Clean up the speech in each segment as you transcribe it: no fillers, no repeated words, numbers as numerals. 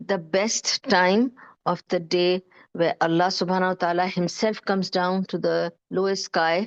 the best time of the day where Allah subhanahu wa ta'ala himself comes down to the lowest sky,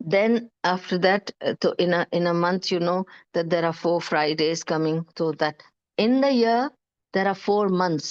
Then after that, so in a month, you know that there are 4 Fridays coming, so that in the year there are 4 months.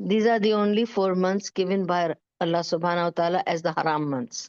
These are the only 4 months given by Allah subhanahu wa ta'ala as the haram months.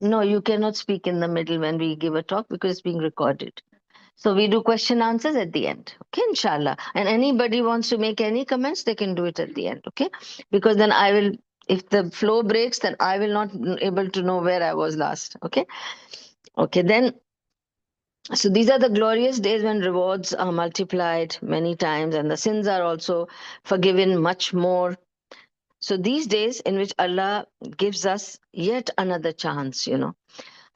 No, you cannot speak in the middle when we give a talk because it's being recorded. So we do question answers at the end. Okay, inshallah. And anybody wants to make any comments, they can do it at the end. Okay, because then I will, if the flow breaks, then I will not able to know where I was last. Okay. Okay, then, so these are the glorious days when rewards are multiplied many times and the sins are also forgiven much more. So these days in which Allah gives us yet another chance, you know,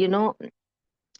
you know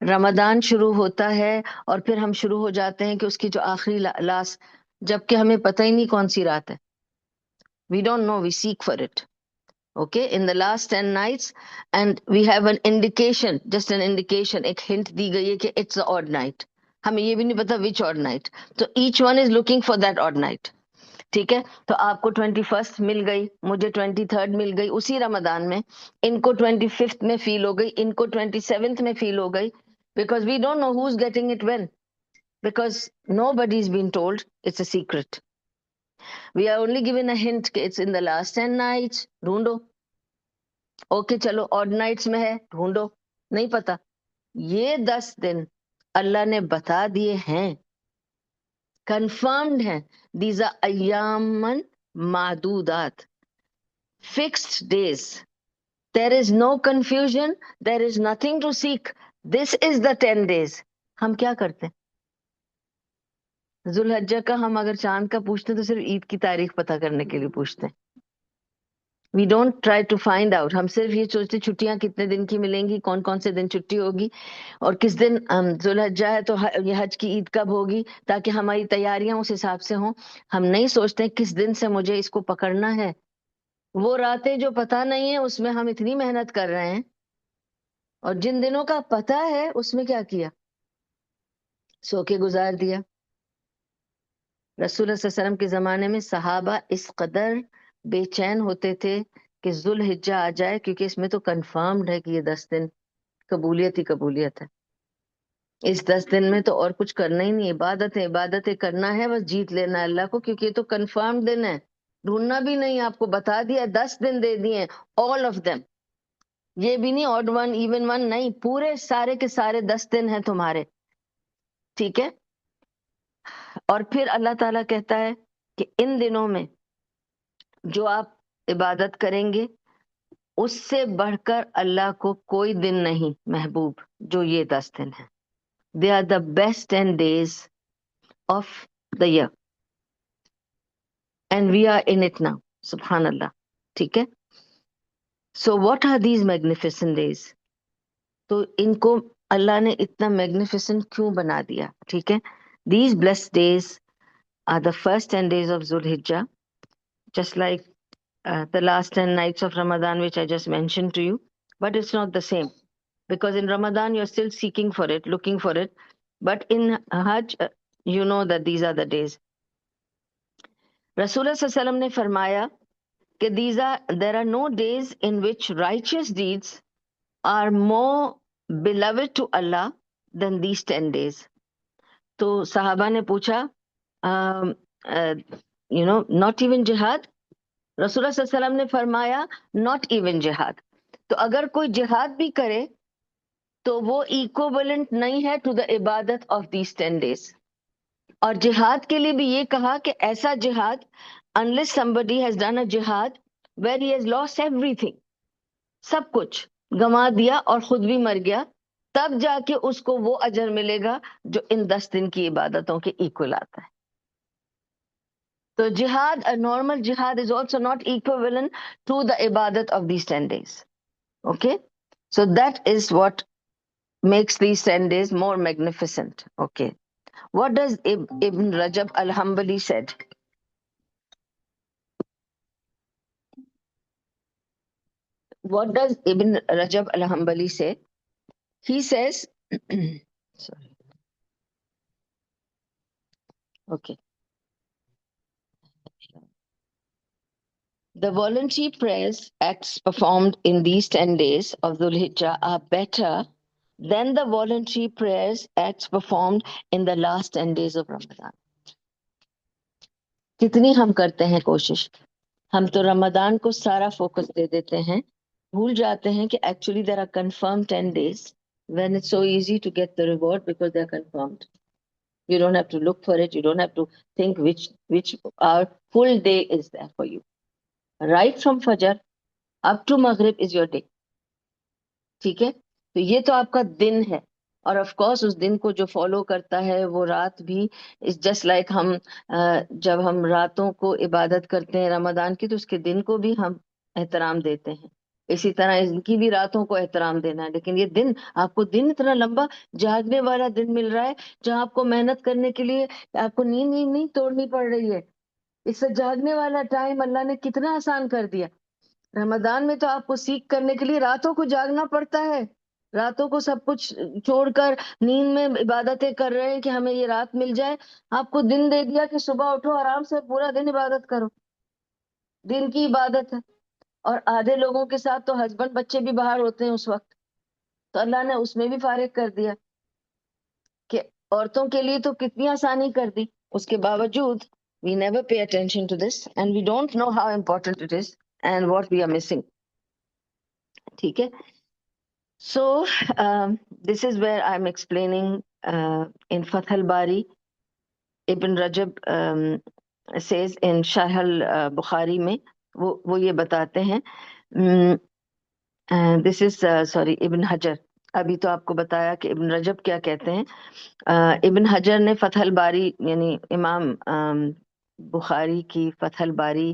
رمضان شروع ہوتا ہے اور پھر ہم شروع ہو جاتے ہیں کہ اس کی جو آخری لاسٹ، جبکہ ہمیں پتہ ہی نہیں کون سی رات ہے. We don't know, we seek for it. Okay, in the last 10 nights and we have an indication, just an indication, ایک ہنٹ دی گئی ہے کہ اٹس آڈ نائٹ. ہمیں یہ بھی نہیں پتا وچ آڈ نائٹ. تو each one is looking for that odd night. ٹھیک ہے، تو آپ کو 21 مل گئی، مجھے 23 مل گئی اسی رمضان میں، ان کو 25 میں فیل ہو گئی، ان کو 27 میں فیل ہو گئی. Because we don't know who is getting it when, because nobody is been told, it's a secret. We are only given a hint کہ it's in the last 10 nights. ڈھونڈو. Okay چلو odd nights میں ہے، ڈھونڈو. نہیں پتا. یہ 10 دن اللہ نے بتا دیے ہیں، کنفرمڈ ہیں. دیز آر ایامن معدودات، fixed days. There is no confusion, there is nothing to seek. This is the 10 days. ہم کیا کرتے ہیں ذوالحجہ کا؟ ہم اگر چاند کا پوچھتے ہیں تو صرف عید کی تاریخ پتہ کرنے کے لیے پوچھتے ہیں. We don't try to find out. ہم صرف یہ سوچتے چھٹیاں کتنے دن کی ملیں گی، کون کون سے دن چھٹی ہوگی، اور کس دن ذوالحجہ ہے تو یہ حج کی عید کب ہوگی، تاکہ ہماری تیاریاں اس حساب سے ہوں. ہم نہیں سوچتے کس دن سے مجھے اس کو پکڑنا ہے. وہ راتیں جو پتہ نہیں ہے اس میں ہم اتنی محنت کر رہے ہیں، اور جن دنوں کا پتہ ہے اس میں کیا کیا؟ سو کے گزار دیا. رسول اللہ صلی اللہ علیہ وسلم کے زمانے میں صحابہ اس قدر بے چین ہوتے تھے کہ ذوالحجہ آ جائے، کیونکہ اس میں تو کنفرمڈ ہے کہ یہ 10 دن قبولیت ہی قبولیت ہے. اس 10 دن میں تو اور کچھ کرنا ہی نہیں، عبادتیں عبادتیں کرنا ہے، بس جیت لینا ہے اللہ کو، کیونکہ یہ تو کنفرم دن ہے. ڈھونڈنا بھی نہیں، آپ کو بتا دیا، 10 دن دے دیے، آل آف دم. یہ بھی نہیں آڈ ون ایون ون، نہیں، پورے سارے کے سارے 10 دن ہیں تمہارے. ٹھیک ہے. اور پھر اللہ تعالیٰ کہتا ہے کہ ان دنوں میں جو آپ عبادت کریں گے اس سے بڑھ کر اللہ کو کوئی دن نہیں محبوب، جو یہ 10 دن ہیں. They are the best 10 days of the year and we are in it now. سبحان اللہ. ٹھیک ہے. So what are these magnificent days? تو ان کو اللہ نے اتنا میگنیفیسنٹ کیوں بنا دیا؟ ٹھیک ہے. These blessed days are the first 10 days of Zulhijjah, just like the last 10 nights of Ramadan, which I just mentioned to you. But it's not the same, because in Ramadan, you're still seeking for it, looking for it. But in Hajj, you know that these are the days. Rasulullah sallallahu alaihi wasallam ne farmaya کہ there are no days in which righteous deeds are more beloved to Allah than these 10 days. تو صحابہ نے پوچھا not even jihad. رسول اللہ صلی اللہ علیہ وسلم نے فرمایا not even جہاد. تو اگر کوئی جہاد بھی کرے تو وہ ایکوولنٹ نہیں ہے ٹو دا عبادت آف دیز 10 days. اور جہاد کے لیے بھی یہ کہا کہ ایسا جہاد unless somebody has done a jihad where he has lost everything, سب کچھ گنوا دیا اور خود بھی مر گیا، تب جا کے اس کو وہ اجر ملے گا جو ان 10 دن کی عبادتوں کے ایکول آتا ہے. تو جہاد، نارمل جہاد is also not equivalent to the ibadat of these 10 days. Okay? So that is what makes these 10 days more magnificent. Okay. What does Ibn Rajab al-Hanbali said? What does Ibn Rajab al-Hanbali say? He says, sorry. Okay. The voluntary prayers acts performed in these 10 days of Dhul Hijjah are better than the voluntary prayers acts performed in the last 10 days of Ramadan. کتنی ہم کرتے ہیں کوشش، ہم تو رمضان کو سارا focus دے دیتے ہیں، بھول جاتے ہیں کہ actually there are confirm 10 days when it's so easy to get the reward because they are confirmed. You don't have to look for it, you don't have to think which our full day is there for you. Right from Fajr up to Maghrib is your day. ٹھیک ہے. تو یہ تو آپ کا دن ہے، اور of course اس دن کو جو فالو کرتا ہے وہ رات بھی جسٹ لائک ہم جب ہم راتوں کو عبادت کرتے ہیں رمضان کی تو اس کے دن کو بھی ہم احترام دیتے ہیں. اسی طرح ان کی بھی راتوں کو احترام دینا ہے. لیکن یہ دن، آپ کو دن اتنا لمبا جاگنے والا دن مل رہا ہے جہاں آپ کو محنت کرنے کے لیے آپ کو نیند نہیں توڑنی پڑ رہی ہے. اس سے جاگنے والا ٹائم اللہ نے کتنا آسان کر دیا. رمضان میں تو آپ کو سیکھ کرنے کے لیے راتوں کو جاگنا پڑتا ہے. راتوں کو سب کچھ چھوڑ کر نیند میں عبادتیں کر رہے ہیں کہ ہمیں یہ رات مل جائے. آپ کو دن دے دیا کہ صبح اٹھو آرام سے پورا دن عبادت کرو. دن کی عبادت ہے. اور آدھے لوگوں کے ساتھ تو ہسبینڈ بچے بھی باہر ہوتے ہیں اس وقت، تو اللہ نے اس میں بھی فارغ کر دیا کہ عورتوں کے لیے تو کتنی آسانی کر دی. اس کے باوجود we never pay attention to this and we don't know how important it is and what we are missing. ٹھیک ہے. So this is where I'm explaining in Fath al-Bari. Ibn Rajab says in Sharh al-Bukhari میں وہ یہ بتاتے ہیں. دس از sorry ابن حجر. ابھی تو آپ کو بتایا کہ ابن رجب کیا کہتے ہیں. ابن حجر نے فتح الباری یعنی امام بخاری کی فتح الباری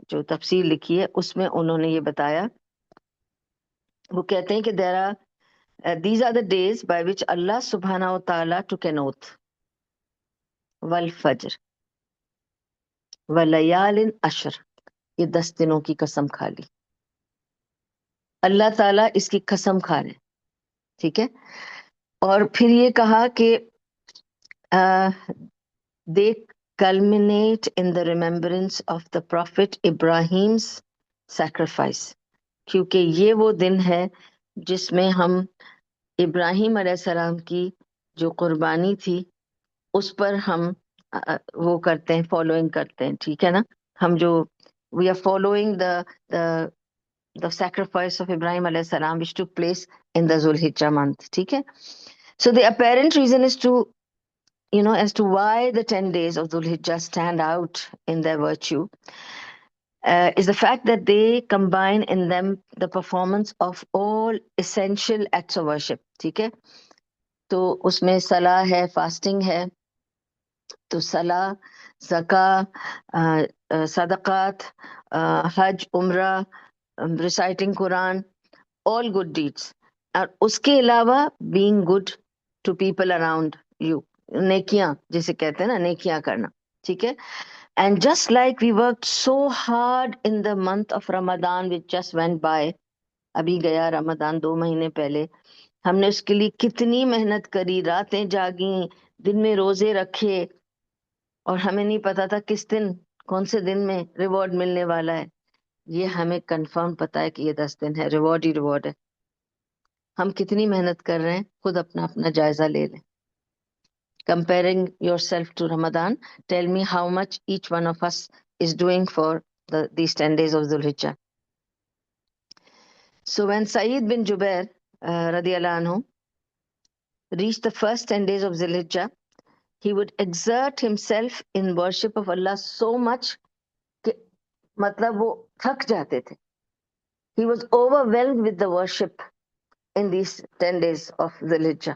جو تفسیر لکھی ہے اس میں انہوں نے یہ بتایا. وہ کہتے ہیں کہ these are the days by which Allah subhanahu wa ta'ala took an oath. والفجر ولیال عشر. یہ 10 دنوں کی قسم کھا لی. اللہ تعالیٰ اس کی قسم کھا رہے. ٹھیک ہے. اور پھر یہ کہا کہ they culminate in the remembrance of the Prophet Ibrahim's sacrifice. کیونکہ یہ وہ دن ہے جس میں ہم ابراہیم علیہ السلام کی جو قربانی تھی اس پر ہم وہ کرتے ہیں، فالوئنگ کرتے ہیں. ٹھیک ہے نا. ہم جو we are following the sacrifice of Ibrahim علیہ السلام which took place in the Zulhijjah month. ٹھیک ہے. So the apparent reason is to as to why the 10 days of Dhul-Hijjah stand out in their virtue is the fact that they combine in them the performance of all essential acts of worship. ٹھیک ہے. تو اس میں صلاح ہے، fasting ہے. تو صلاح، زکوٰۃ، صدقات، حج، عمرہ، ریسائٹنگ قرآن، all good deeds. اور اس کے علاوہ being good to people around you. نیکیاں جسے کہتے ہیں نا، نیکیاں کرنا. ٹھیک ہے. And just like we work so hard in the month of Ramadan which just went by. ابھی گیا رمضان 2 مہینے پہلے. ہم نے اس کے لیے کتنی محنت کری، راتیں جاگیں، دن میں روزے رکھے، اور ہمیں نہیں پتا تھا کس دن، کون سے دن میں ریوارڈ ملنے والا ہے. یہ ہمیں کنفرم پتا ہے کہ یہ 10 دن ہے، ریوارڈ ہی ریوارڈ ہے. ہم کتنی محنت کر رہے ہیں، خود اپنا جائزہ لے لیں. Comparing yourself to Ramadan, tell me how much each one of us is doing for these 10 days of Dhul-Hijjah. So when Sa'id bin Jubair radiyallahu anhu reached the first 10 days of Dhul-Hijjah, he would exert himself in worship of Allah so much کہ مطلب وہ تھک جاتے تھے. He was overwhelmed with the worship in these 10 days of Dhul-Hijjah.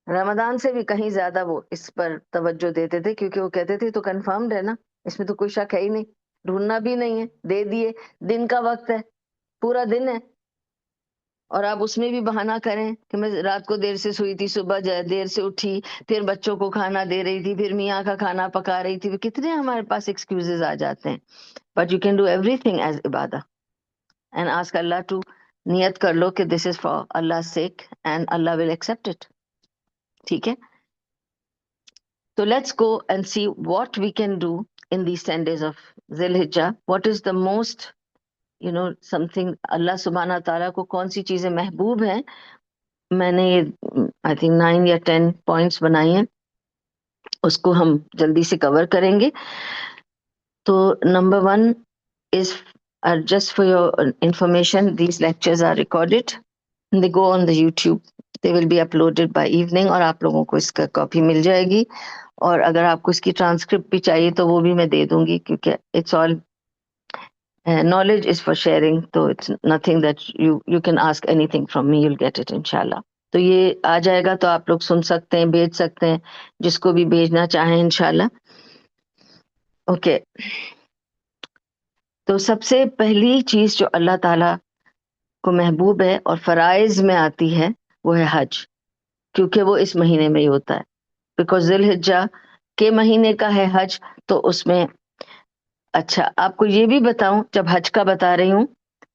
رمضان سے بھی کہیں زیادہ وہ اس پر توجہ دیتے تھے، کیونکہ وہ کہتے تھے تو کنفرمڈ ہے نا، اس میں تو کوئی شک ہے ہی نہیں، ڈھونڈنا بھی نہیں ہے، دے دیے. دن کا وقت ہے، پورا دن ہے، اور آپ اس میں بھی بہانہ کریں کہ میں رات کو دیر سے سوئی تھی، صبح دیر سے اٹھی، پھر بچوں کو کھانا دے رہی تھی، پھر میاں کا کھانا پکا رہی تھی. کتنے ہمارے پاس ایکسکیوزز آ جاتے ہیں. But you can do everything as عبادہ اینڈ آسک اللہ ٹو. نیت کر لو کہ this is for Allah sake and Allah will accept it. ٹھیک ہے. So let's go and see what we can do in these 10 days of Dhul-Hijjah. What is the most, something اللہ سبحانہ تعالیٰ کو کون سی چیزیں محبوب ہیں. میں نے یہ I think 9 یا 10 points بنائی ہیں، اس کو ہم جلدی سے کور کریں گے. تو number 1 is just for your information, these lectures are recorded and they go on the YouTube. They will be uploaded by evening اور آپ لوگوں کو اس کا کاپی مل جائے گی. اور اگر آپ کو اس کی ٹرانسکرپٹ بھی چاہیے تو وہ بھی میں دے دوں گی، کیونکہ it's all knowledge is for sharing, تو it's nothing that you can ask anything from me, you'll get it انشاءاللہ. تو یہ آ جائے گا تو آپ لوگ سن سکتے ہیں، بھیج سکتے ہیں جس کو بھی بھیجنا چاہیں انشاءاللہ. اوکے. تو سب سے پہلی چیز جو اللہ تعالیٰ کو محبوب ہے اور فرائض میں آتی ہے وہ ہے حج، کیونکہ وہ اس مہینے میں ہی ہوتا ہے، بیکاز ذی الحجہ کے مہینے کا ہے حج، تو اس میں. اچھا آپ کو یہ بھی بتاؤں، جب حج کا بتا رہی ہوں،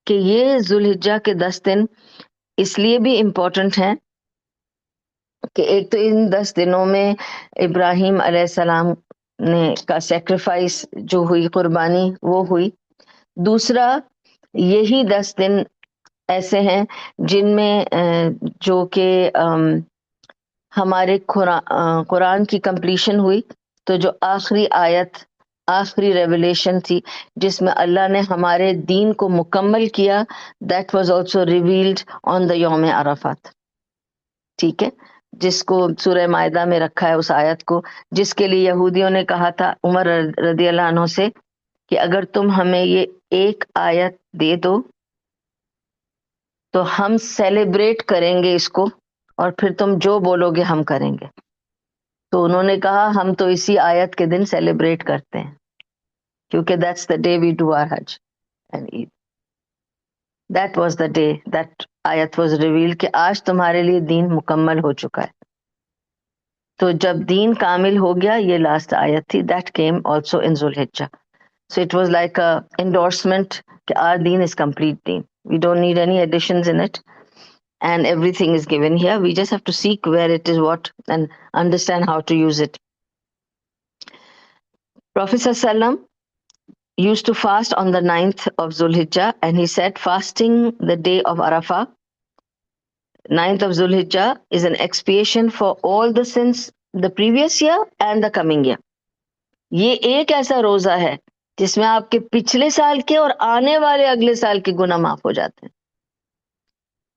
کہ یہ ذی الحجہ کے 10 دن اس لیے بھی امپورٹنٹ ہیں کہ ایک تو ان 10 دنوں میں ابراہیم علیہ السلام نے کا سیکریفائس جو ہوئی، قربانی وہ ہوئی. دوسرا، یہی 10 دن ایسے ہیں جن میں جو کہ ہمارے قرآن کی کمپلیشن ہوئی، تو جو آخری آیت، آخری ریولیشن تھی جس میں اللہ نے ہمارے دین کو مکمل کیا، دیٹ واز آلسو ریویلڈ آن دا یوم عرفات. ٹھیک ہے، جس کو سورہ مائدہ میں رکھا ہے، اس آیت کو، جس کے لیے یہودیوں نے کہا تھا عمر رضی اللہ عنہ سے کہ اگر تم ہمیں یہ ایک آیت دے دو تو ہم سیلیبریٹ کریں گے اس کو، اور پھر تم جو بولو گے ہم کریں گے. تو انہوں نے کہا ہم تو اسی آیت کے دن سیلیبریٹ کرتے ہیں، کیونکہ that's the day we do are Hajj and Eid. That was the day that آیت واز ریویل کہ آج تمہارے لیے دین مکمل ہو چکا ہے. تو جب دین کامل ہو گیا، یہ لاسٹ آیت تھی، دیٹ کیم آلسو ان ذو Hijjah. So it was like a endorsement کہ our deen is complete deen. We don't need any additions in it, and everything is given here. We just have to seek where it is what and understand how to use it. Prophet ﷺ used to fast on the 9th of Zulhijjah, and he said fasting the day of Arafah, 9th of Zulhijjah, is an expiation for all the sins the previous year and the coming year. یہ ایک ایسا روزہ ہے جس میں آپ کے پچھلے سال کے اور آنے والے اگلے سال کے گناہ معاف ہو جاتے ہیں.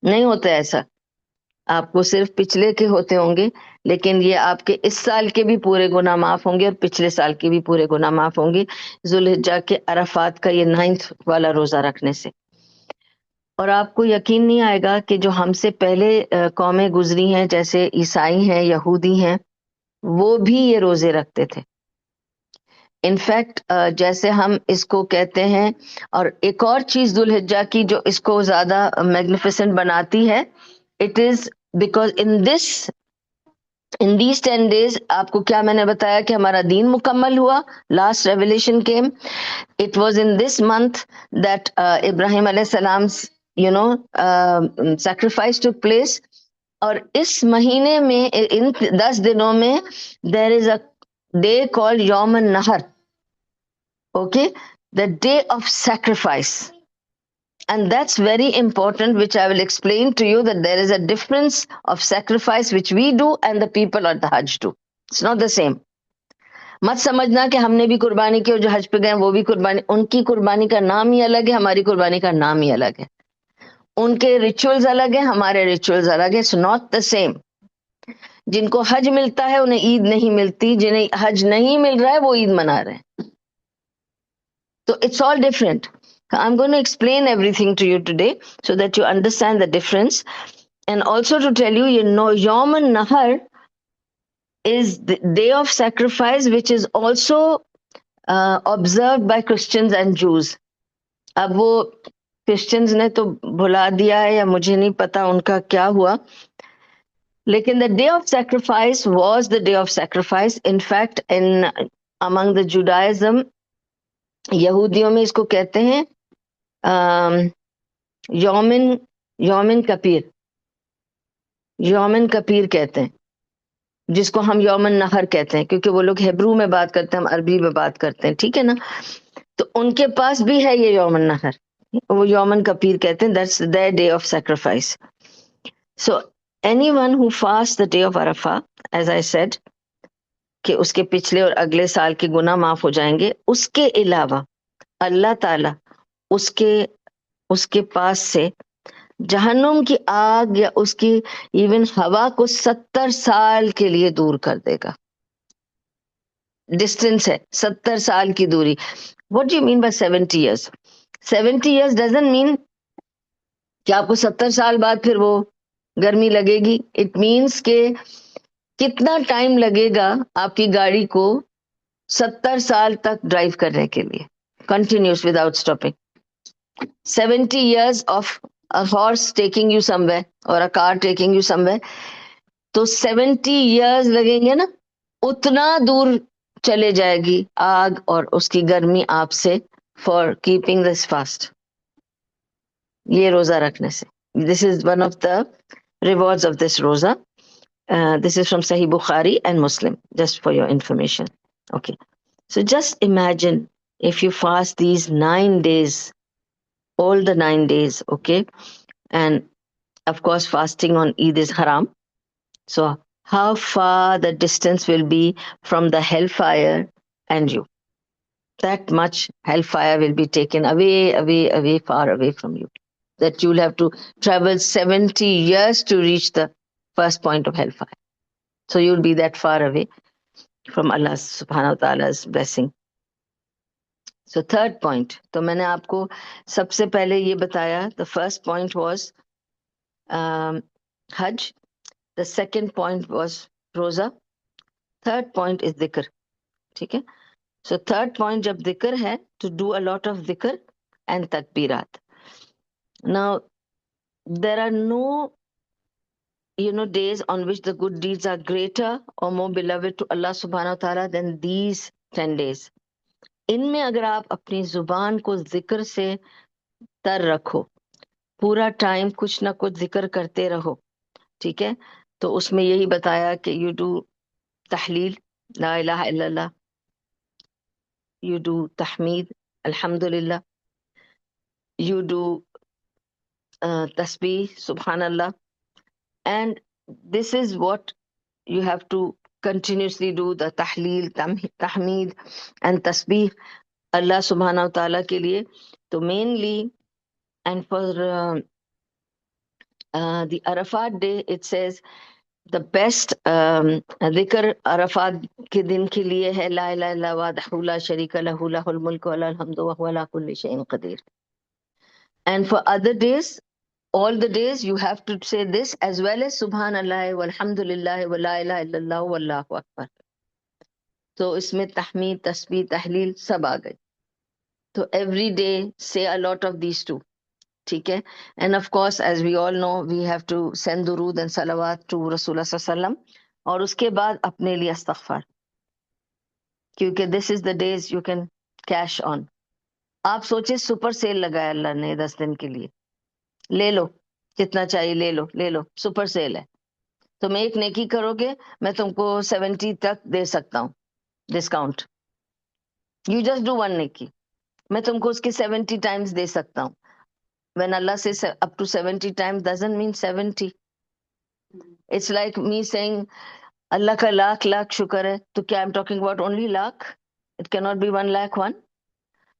نہیں ہوتا ایسا، آپ کو صرف پچھلے کے ہوتے ہوں گے، لیکن یہ آپ کے اس سال کے بھی پورے گناہ معاف ہوں گے اور پچھلے سال کے بھی پورے گناہ معاف ہوں گے ذو الحجہ کے عرفات کا یہ 9th والا روزہ رکھنے سے. اور آپ کو یقین نہیں آئے گا کہ جو ہم سے پہلے قومیں گزری ہیں، جیسے عیسائی ہیں، یہودی ہیں، وہ بھی یہ روزے رکھتے تھے. انفیکٹ جیسے ہم اس کو کہتے ہیں، اور ایک اور چیز ذو الحجہ کی جو اس کو زیادہ میگنیفیسنٹ بناتی ہے، it is because in these 10 days آپ کو کیا میں نے بتایا کہ ہمارا دین مکمل ہوا، last revelation came. It was in this month that Ibrahim علیہ السلام سیکریفائس ٹوک پلیس. اور اس مہینے میں ان 10 دنوں میں دیر از اے ڈے کالڈ یوم النحر. Okay, the day of sacrifice. And that's very important, which I will explain to you, that there is a difference of sacrifice which we do and the people at the Hajj do. It's not the same. مت سمجھنا کہ ہم نے بھی قربانی کی اور جو حج پہ گئے وہ بھی قربانی، ان کی قربانی کا نام ہی الگ ہے، ہماری قربانی کا نام ہی الگ ہے. ان کے ریچولز الگ ہیں، ہمارے ریچولز الگ ہیں. It's not the same. جن کو حج ملتا ہے انہیں عید نہیں ملتی، جنہیں حج نہیں مل رہا ہے وہ عید منا رہے ہیں. So it's all different. I'm going to explain everything to you today so that you understand the difference. And also to tell you, Yom al-Nahar is the day of sacrifice, which is also observed by Christians and Jews. اب وہ Christians نے تو بھلا دیا ہے یا مجھے نہیں پتا ان کا کیا ہوا، لیکن the day of sacrifice was the day of sacrifice. In fact, among the Judaism, یہودیوں میں اس کو کہتے ہیں یومن کپیر، یومن کپیر کہتے ہیں، جس کو ہم یوم النحر کہتے ہیں، کیونکہ وہ لوگ ہیبرو میں بات کرتے ہیں، ہم عربی میں بات کرتے ہیں. ٹھیک ہے نا؟ تو ان کے پاس بھی ہے یہ یوم النحر، وہ یومن کپیر کہتے ہیں. That's their day of sacrifice. So anyone who fasts the day of Arafah, as I said, کہ اس کے پچھلے اور اگلے سال کے گناہ معاف ہو جائیں گے. اس کے علاوہ اللہ تعالی اس کے پاس سے جہنم کی آگ یا اس کی ایون ہوا کو 70 سال کے لیے دور کر دے گا. ڈسٹینس ہے 70 سال کی دوری. What do you mean by 70 years? 70 years doesn't mean کہ آپ کو 70 سال بعد پھر وہ گرمی لگے گی. It means کہ کتنا ٹائم لگے گا آپ کی گاڑی کو 70 سال تک ڈرائیو کرنے کے لیے، continuous without stopping. 70 years of a horse taking you somewhere or a car taking you somewhere, تو 70 years لگیں گے نا, اتنا دور چلے جائے گی آگ اور اس کی گرمی آپ سے, فار کیپنگ دس فاسٹ, یہ روزہ رکھنے سے. This is one of the rewards of this roza. This is from Sahih Bukhari and Muslim, just for your information. Okay. So just imagine if you fast these 9 days, all the 9 days, okay? And of course, fasting on Eid is haram. So how far the distance will be from the hellfire and you? That much hellfire will be taken away, away, away, far away from you. That you'll have to travel 70 years to reach the first point of hellfire. So you'll be that far away from Allah subhanahu wa ta'ala's blessing. So third point, تو میں نے آپ کو سب سے پہلے یہ بتایا, the first point was Hajj, the second point was روزہ, third point is dhikr. ٹھیک ہے, so third point جب dhikr ہے, to do a lot of dhikr and takbirat. Now there are no days on which the good deeds are greater or more beloved to Allah subhanahu wa ta'ala than these 10 days. ان میں اگر آپ اپنی زبان کو ذکر سے تر رکھو, پورا ٹائم کچھ نہ کچھ ذکر کرتے رہو, ٹھیک ہے, تو اس میں یہی بتایا کہ یو ڈو تحلیل لا الہ الا اللہ, یو ڈو تحمید الحمدللہ, یو ڈو تسبیح سبحان اللہ, and this is what you have to continuously do, the tahleel, tahmeed and tasbih Allah subhanahu wa ta'ala کے لیے. تو mainly, and for the Arafat day, it says the best dhikr Arafat کے دن کے لیے ہے لا الہ الا اللہ وحدہ لا شریک لہ لہ الملک ولہ الحمد وہو علی کل شیء قدیر. And for other days, all the days you have to say this as well as subhanallah walhamdulillah wa la ilaha illallah wallahu akbar. تو اس میں تحمید, تسبیح, تحلیل سب آ گئے. تو every day say a lot of these two. ٹھیک ہے, and of course as we all know we have to send درود and salawat to Rasulullah صلی اللہ علیہ وسلم, اور اس کے بعد اپنے لیے استغفار, کیونکہ this is the days you can cash on. آپ سوچیں سپر سیل لگایا اللہ نے 10 دن کے لیے, لے لو جتنا چاہیے, لے لو لے لو, سپر سیل ہے. تم ایک نیکی کرو گے, میں تم کو 70 تک دے سکتا ہوں discount. You just do one نیکی, میں تم کو اس کے 70 ٹائمز دے سکتا ہوں. When Allah says up to 70 times doesn't mean 70. It's like me saying Allah ka lakh lakh shukar hai, تو کیا I'm talking about only lakh? It cannot be 1 lakh 1.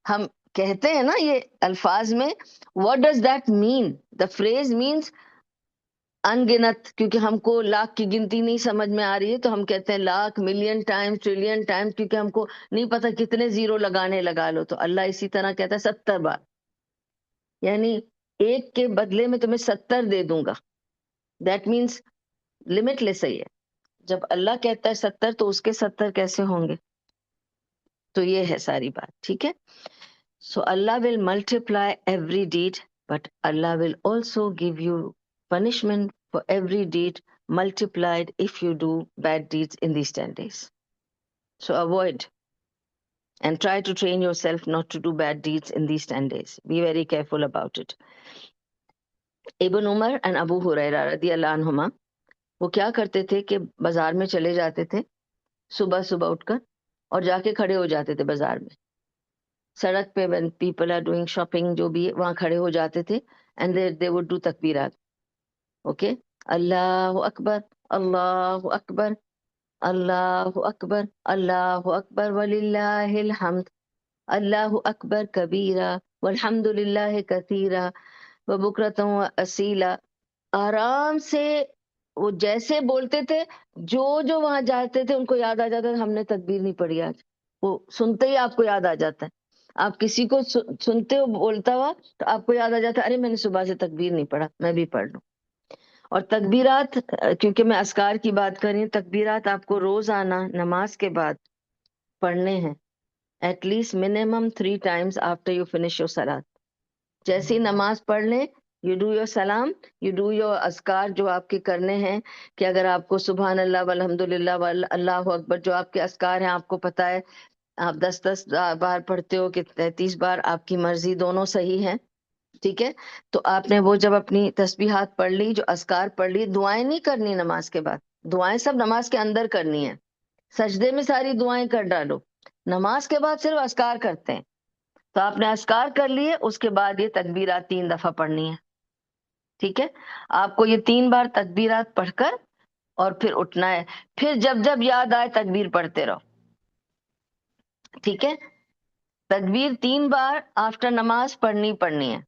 ہم کہتے ہیں نا یہ الفاظ میں, what does that mean? The phrase means انگنت, کیونکہ ہم کو لاکھ کی گنتی نہیں سمجھ میں آ رہی ہے تو ہم کہتے ہیں lakh, million Times, trillion Times, کیونکہ ہم کو نہیں پتا کتنے زیرو لگانے, لگا لو. تو اللہ اسی طرح کہتا ہے 70 بار, یعنی ایک کے بدلے میں تمہیں 70 دے دوں گا. دیٹ مینس لمٹ لیس ہے. جب اللہ کہتا ہے 70 تو اس کے 70 کیسے ہوں گے؟ تو یہ ہے ساری بات, ٹھیک ہے. So Allah will multiply every deed, but Allah will also give you punishment for every deed multiplied if you do bad deeds in these 10 days. So avoid and try to train yourself not to do bad deeds in these 10 days. Be very careful about it. ابن عمر and ابو ہریرہ رضی اللہ عنہما, وہ کیا کرتے تھے کہ بازار میں چلے جاتے تھے صبح صبح اٹھ کر, اور جا کے کھڑے ہو جاتے تھے بازار میں, سڑک پہ when people are doing shopping, جو بھی وہاں کھڑے ہو جاتے تھے, and they would do تکبیرات. اوکے, اللہ اکبر, اللہ اکبر, اللہ اکبر, اللہ اکبر وللہ الحمد, اللہ اکبر کبیرہ والحمد للہ کثیرہ وبکرۃ واصیلا. آرام سے وہ جیسے بولتے تھے, جو وہاں جاتے تھے ان کو یاد آ جاتا تھا ہم نے تکبیر نہیں پڑھی آج. وہ سنتے ہی آپ کو یاد آ جاتا ہے. آپ کسی کو سنتے ہو بولتا ہوا تو آپ کو یاد آ جاتا ہے ارے میں نے صبح سے تکبیر نہیں پڑھا, میں بھی پڑھ لوں. اور تکبیرات, کیونکہ میں اذکار کی بات کر رہی ہوں, تکبیرات آپ کو روزانہ نماز کے بعد پڑھنے ہیں at least minimum 3 times after you finish your salat. جیسے ہی نماز پڑھ لیں, یو ڈو یور سلام، یو ڈو یور اذکار جو آپ کے کرنے ہیں، کہ اگر آپ کو سبحان اللہ والحمد للہ اللہ اکبر جو آپ کے اذکار ہیں آپ کو پتا ہے، آپ 10 بار پڑھتے ہو کہ 33 بار، آپ کی مرضی، دونوں صحیح ہیں، ٹھیک ہے؟ تو آپ نے وہ جب اپنی تسبیحات پڑھ لی، جو اذکار پڑھ لی، دعائیں نہیں کرنی نماز کے بعد، دعائیں سب نماز کے اندر کرنی ہے، سجدے میں ساری دعائیں کر ڈالو، نماز کے بعد صرف اذکار کرتے ہیں۔ تو آپ نے اذکار کر لیے، اس کے بعد یہ تکبیرات 3 دفعہ پڑھنی ہے، ٹھیک ہے؟ آپ کو یہ 3 بار تکبیرات پڑھ کر اور پھر اٹھنا ہے، پھر جب جب یاد آئے تکبیر پڑھتے رہو، ٹھیک ہے؟ تکبیر 3 بار آفٹر نماز پڑھنی ہے،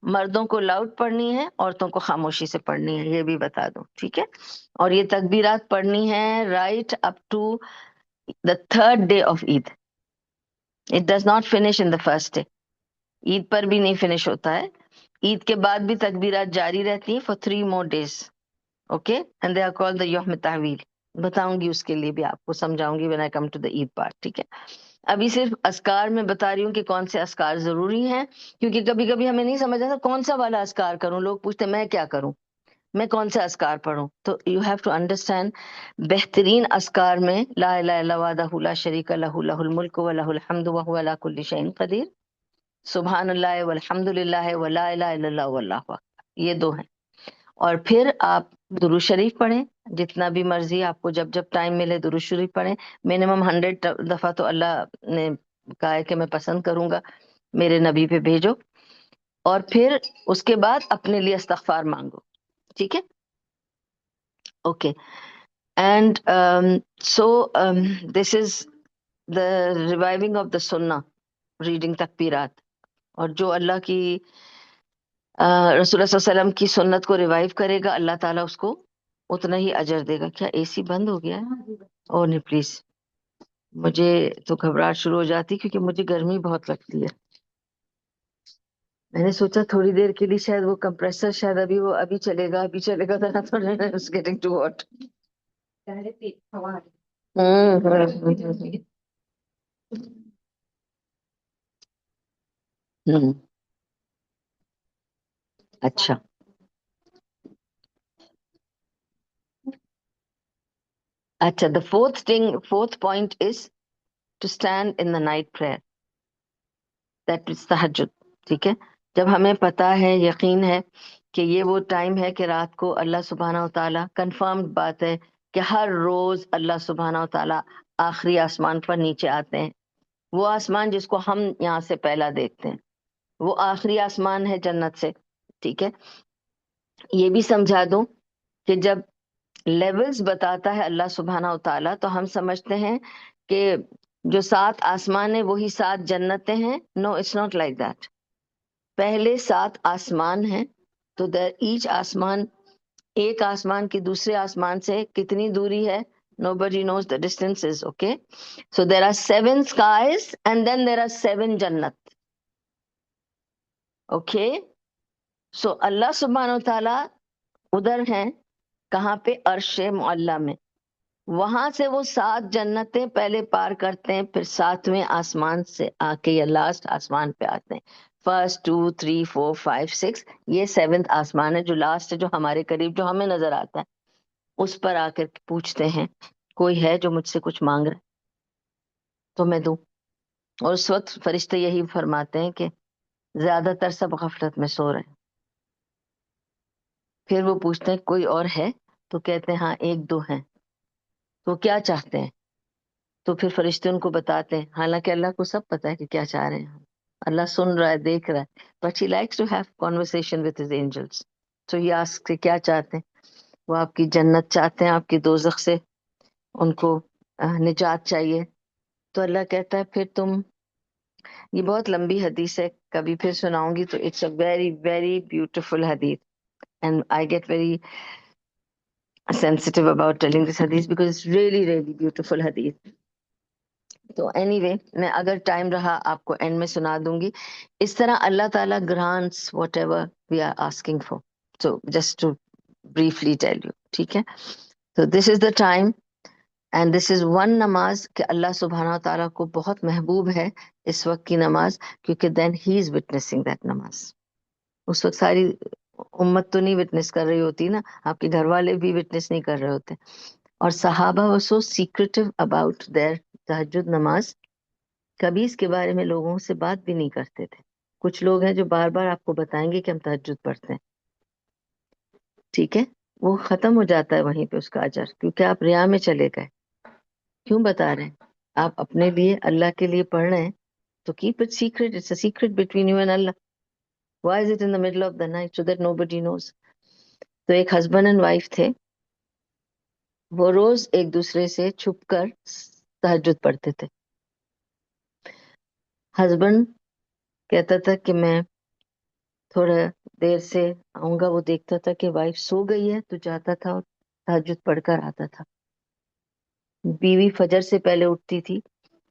مردوں کو لاؤڈ پڑھنی ہے، عورتوں کو خاموشی سے پڑھنی ہے، یہ بھی بتا دوں، ٹھیک ہے؟ اور یہ تکبیرات پڑھنی ہے right up to the third day of Eid, it does not finish in the first day, Eid پر بھی نہیں فنش ہوتا ہے، عید کے بعد بھی تکبیرات جاری رہتی ہیں for 3 more days، okay? And they are called the یوم تحویل، بتاؤں گی اس کے لیے بھی، آپ کو سمجھاؤں گی when I come to the Eid part, ٹھیک ہے؟ ابھی صرف اذکار میں بتا رہی ہوں کہ کون سے اذکار ضروری ہیں، کیونکہ کبھی کبھی ہمیں نہیں سمجھ آتا کون سا والا اذکار کروں، لوگ پوچھتے ہیں میں کیا کروں، میں کون سا اذکار پڑھوں، تو یو ہیو ٹو انڈرسٹینڈ، بہترین اذکار میں لا الہ الا وحدہ لا شریک لہ لہ الملک و لہ الحمد وہو علی کل شیء قدیر، سبحان اللہ والحمد للہ ولا الہ الا اللہ واللہ اکبر، یہ 2 ہیں۔ اور پھر آپ درود شریف پڑھیں، جتنا بھی مرضی آپ کو، جب جب ٹائم ملے درود شریف پڑھیں، منیمم 100 دفعہ تو اللہ نے کہا ہے کہ میں پسند کروں گا، میرے نبی پہ بھیجو، اور پھر اس کے بعد اپنے لیے استغفار مانگو، ٹھیک ہے؟ Okay, and so this is the reviving of the سنہ، ریڈنگ تکبیرات، اور جو اللہ کی رسول اللہ صلی اللہ علیہ وسلم کی سنت کو ریوائیو کرے گا، اللہ تعالیٰ اس کو اتنا ہی اجر دے گا۔ کیا اے سی بند ہو گیا ہے؟ اور نہیں پلیز، مجھے تو گھبراہٹ شروع ہو جاتی کیونکہ مجھے گرمی بہت لگتی ہے، میں نے سوچا تھوڑی دیر کے لیے شاید وہ کمپریسر شاید ابھی چلے گا، ابھی چلے گا، گیٹنگ ٹو واٹ۔ اچھا، اچھا، the fourth point is to stand in the night prayer، that is تہجد، ٹھیک ہے؟ جب ہمیں پتا ہے، یقین ہے کہ یہ وہ ٹائم ہے کہ رات کو اللہ سبحانہ و تعالیٰ، کنفرمڈ بات ہے کہ ہر روز اللہ سبحانہ و تعالیٰ آخری آسمان پر نیچے آتے ہیں، وہ آسمان جس کو ہم یہاں سے پہلا دیکھتے ہیں، وہ آخری آسمان ہے جنت سے، ٹھیک ہے؟ یہ بھی سمجھا دوں کہ جب لیولز بتاتا ہے اللہ سبحانہ و تعالیٰ تو ہم سمجھتے ہیں کہ جو 7 آسمان ہیں وہی 7 جنتیں ہیں، نو اٹس ناٹ لائک دیٹ، پہلے 7 آسمان ہیں، تو ایچ آسمان، ایک آسمان کی دوسرے آسمان سے کتنی دوری ہے، nobody knows the distances، okay؟ so there are 7 skies and then there are 7 جنت، okay؟ so اللہ سبحانہ و تعالیٰ ادھر ہیں، کہاں پہ؟ عرش معلیٰ میں، وہاں سے وہ 7 جنتیں پہلے پار کرتے ہیں، پھر 7ویں آسمان سے آ کے یا لاسٹ آسمان پہ آتے ہیں، 1 2 3 4 5 6، یہ 7th آسمان ہے جو لاسٹ ہے، جو ہمارے قریب، جو ہمیں نظر آتا ہے، اس پر آ کر پوچھتے ہیں کوئی ہے جو مجھ سے کچھ مانگ رہا ہے تو میں دوں، اور اس وقت فرشتے یہی فرماتے ہیں کہ زیادہ تر سب غفلت میں سو رہے ہیں، پھر وہ پوچھتے ہیں کوئی اور ہے، تو کہتے ہیں ہاں 1 2 ہیں، تو کیا چاہتے ہیں؟ تو پھر فرشتے ان کو بتاتے ہیں، حالانکہ اللہ کو سب پتا ہے کہ کیا چاہ رہے ہیں ہم، اللہ سن رہا ہے، دیکھ رہا ہے، but he likes to have conversation with his angels، تو یہ آسک سے کیا چاہتے ہیں؟ وہ آپ کی جنت چاہتے ہیں، آپ کی دوزخ سے ان کو نجات چاہیے، تو اللہ کہتا ہے پھر تم، یہ بہت لمبی حدیث ہے، کبھی پھر سناؤں گی، تو it's a very very beautiful hadith, and I get very sensitive about telling this hadith because it's really really beautiful hadith. تو اینی وے میں اگر ٹائم رہا آپ کو اینڈ میں سنا دوں گی، اس طرح اللہ تعالیٰ grants whatever we are asking for. So just to briefly tell you، ٹھیک ہے؟ So this is the time and this is one نماز کہ اللہ سبحانہ تعالیٰ کو بہت محبوب ہے اس وقت کی نماز، کیونکہ then he is witnessing that نماز، اس وقت ساری امت تو نہیں وٹنس کر رہی ہوتی نا, آپ کے گھر والے بھی وٹنس نہیں کر رہے ہوتے. اور صحابہ وہ سو سیکریٹو اباؤٹ دیئر تہجد نماز, کبھی اس کے بارے میں لوگوں سے بات بھی نہیں کرتے تھے. کچھ لوگ ہیں جو بار بار آپ کو بتائیں گے کہ ہم تہجد پڑھتے ہیں, ٹھیک ہے, وہ ختم ہو جاتا ہے وہیں پہ اس کا اجر, کیونکہ آپ ریا میں چلے گئے. کیوں بتا رہے ہیں؟ آپ اپنے لیے اللہ کے لیے پڑھ رہے ہیں تو keep it secret. It's a secret between you and Allah. Why is it in the middle of the night so that nobody knows? تو ایک ہسبینڈ اینڈ وائف تھے, وہ روز ایک دوسرے سے چھپ کر تہجد پڑھتے تھے. ہسبینڈ کہتا تھا کہ میں تھوڑا دیر سے آؤں گا, وہ دیکھتا تھا کہ وائف سو گئی ہے تو جاتا تھا اور تہجد پڑھ کر آتا تھا. بیوی فجر سے پہلے اٹھتی تھی,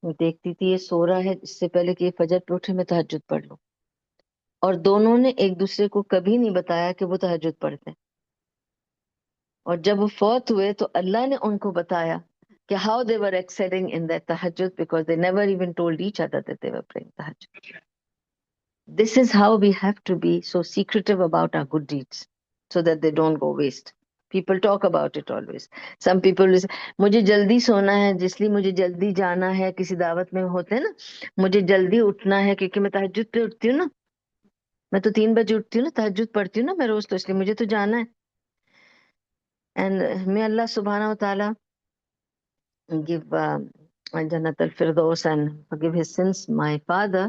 وہ دیکھتی تھی یہ سو رہا ہے, اس سے پہلے کہ یہ فجر پہ اٹھے میں تہجد پڑھ لوں. اور دونوں نے ایک دوسرے کو کبھی نہیں بتایا کہ وہ تہجد پڑھتے ہیں. اور جب وہ فوت ہوئے تو اللہ نے ان کو بتایا کہ how they were excelling in their tahajjud because they never even told each other that they were praying tahajjud. This is how we have to be so secretive about our good deeds so that they don't go waste. People talk about it always. Some people will say, مجھے جلدی سونا ہے جس لیے مجھے جلدی جانا ہے, کسی دعوت میں ہوتے ہیں نا, مجھے جلدی اٹھنا ہے کیونکہ میں تہجد پہ اٹھتی ہوں نا, میں تو 3 بجے اٹھتی ہوں نا, تہجد پڑھتی ہوں نا میں روز, تو اس لیے مجھے تو جانا ہے. And may Allah subhanahu wa ta'ala give Jannat al-Firdaus and forgive his sins. My father,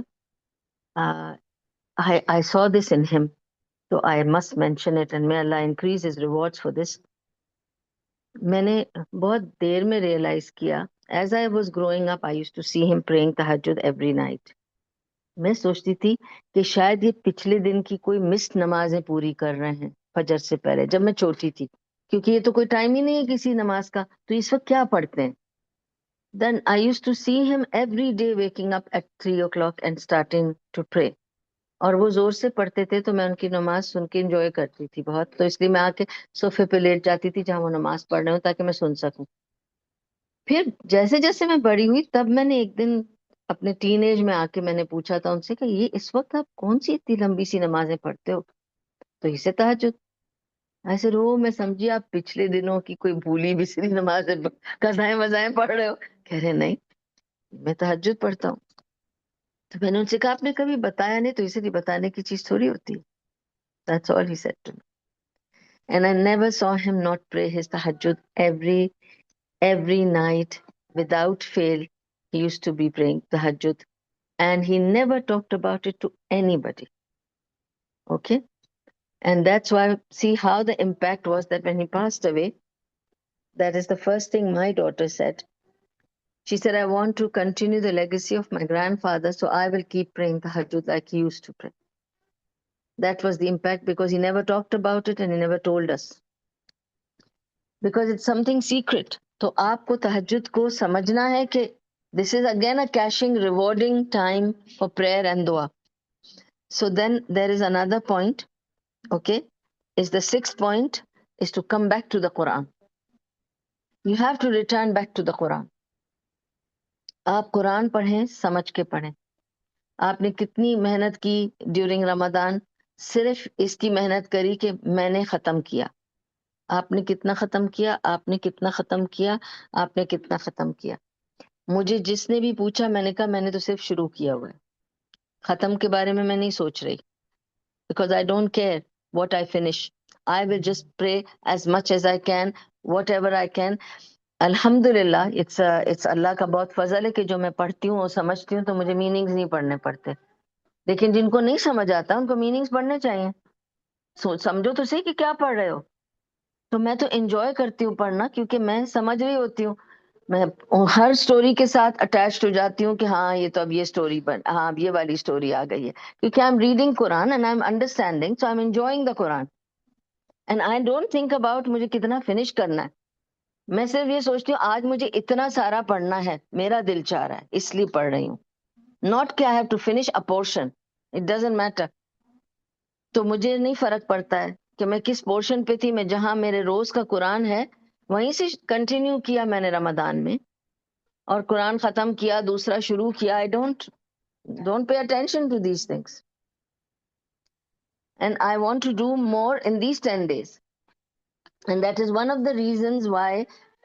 I saw this in him, so I must mention it, and may Allah increase his rewards for this. میں نے بہت دیر میں realise کیا, as I was growing up, I used to see him praying tahajjud every night. میں سوچتی تھی کہ شاید یہ پچھلے دن کی کوئی مسڈ نمازیں پوری کر رہے ہیں فجر سے پہلے, جب میں چھوٹی تھی, کیونکہ یہ تو کوئی ٹائم ہی نہیں ہے کسی نماز کا, تو اس وقت کیا پڑھتے ہیں. Then I used to see him every day waking up at 3 o'clock and starting to pray. اور وہ زور سے پڑھتے تھے تو میں ان کی نماز سن کے انجوائے کرتی تھی بہت, تو اس لیے میں آ کے صوفے پہ لیٹ جاتی تھی جہاں وہ نماز پڑھ رہے ہوں تاکہ میں سن سکوں. پھر جیسے جیسے میں بڑی ہوئی تب میں نے ایک دن اپنے ٹین ایج میں آ کے میں نے پوچھا تھا ان سے کہ یہ اس وقت آپ کون سی اتنی لمبی سی نمازیں پڑھتے ہو, تو اسے تہجد. ایسے رو میں سمجھی آپ پچھلے دنوں کی کوئی بھولی بسری نمازیں قضائیں وضائیں پڑھ رہے ہو. کہہ رہے نہیں, میں تہجد پڑھتا ہوں. تو میں نے ان سے کہا آپ نے کبھی بتایا نہیں, تو اسے نہیں بتانے کی چیز تھوڑی ہوتی. That's all he said to me. And I never saw him not pray his tahajjud every night without fail. He used to be praying tahajjud, and he never talked about it to anybody. Okay? And that's why, see how the impact was that when he passed away, that is the first thing my daughter said. She said, I want to continue the legacy of my grandfather, so I will keep praying tahajjud like he used to pray. That was the impact, because he never talked about it and he never told us. Because it's something secret. تو آپ کو تہجد کو سمجھنا ہے کہ this is again a cashing, rewarding time for prayer and dua. So then there is another point, okay? Is the 6th point is to come back to the Quran. You have to return back to the Quran. آپ قرآن پڑھیں, سمجھ کے پڑھیں. آپ نے کتنی محنت کی ڈیورنگ رمضان, صرف اس کی محنت کری کہ میں نے ختم کیا. آپ نے کتنا ختم کیا, آپ نے کتنا ختم کیا, آپ نے کتنا ختم کیا. مجھے جس نے بھی پوچھا میں نے کہا میں نے تو صرف شروع کیا ہوا ہے, ختم کے بارے میں نہیں سوچ رہی. Because I don't care what I finish, I will just pray as much as I can, whatever I can. الحمد للہ اٹس اللہ کا بہت فضل ہے کہ جو میں پڑھتی ہوں اور سمجھتی ہوں تو مجھے میننگز نہیں پڑھنے پڑتے. لیکن جن کو نہیں سمجھ آتا ان کو میننگز پڑھنے چاہیے. سمجھو تو صحیح کہ کیا پڑھ رہے ہو. تو میں تو انجوائے کرتی ہوں پڑھنا, کیونکہ میں سمجھ رہی ہوتی ہوں. میں ہر سٹوری کے ساتھ اٹیچڈ ہو جاتی ہوں کہ ہاں یہ تو اب یہ سٹوری ہاں اب یہ والی سٹوری آ گئی ہے, کیونکہ I am reading Quran and I am understanding, so I am enjoying the Quran. And I don't think about مجھے کتنا فنش کرنا ہے. میں صرف یہ سوچتی ہوں آج مجھے اتنا سارا پڑھنا ہے, میرا دل چاہ رہا ہے اس لیے پڑھ رہی ہوں, ناٹ کہ I have to finish a portion, it doesn't matter. تو مجھے نہیں فرق پڑتا ہے کہ میں کس پورشن پہ تھی. میں جہاں میرے روز کا قرآن ہے وہیں سے کنٹینیو کیا میں نے رمضان میں, اور قرآن ختم کیا, دوسرا شروع کیا. I don't pay attention to these things. and I want to do more in these 10 days. And that is one of the reasons why,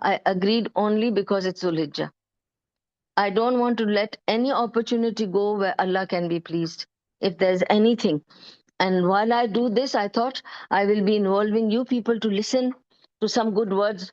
I agreed only because it's Zulhijjah. I don't want to let any opportunity go where Allah can be pleased, if there's anything. And while I do this, I thought I will be involving you people to listen to some good words.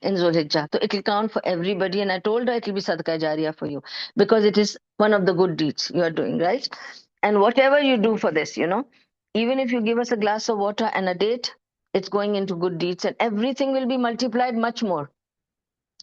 in Zulhijjah. So it will count for everybody. And I told her it will be sadaqah jariyah for you, because it is one of the good deeds you are doing, right? And whatever you do for this, even if you give us a glass of water and a date, it's going into good deeds, and everything will be multiplied much more.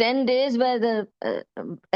10 days where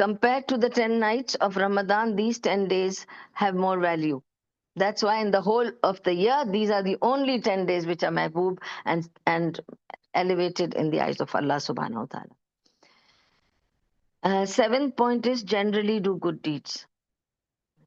compared to the 10 nights of Ramadan, these 10 days have more value. That's why in the whole of the year, these are the only 10 days which are mahboob and elevated in the eyes of Allah subhanahu wa ta'ala. Seventh point is generally do good deeds.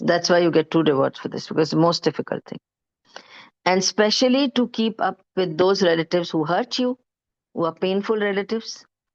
that's why you get 2 rewards for this, because it's the most difficult thing. And especially to keep up with those relatives who hurt you, who are painful relatives.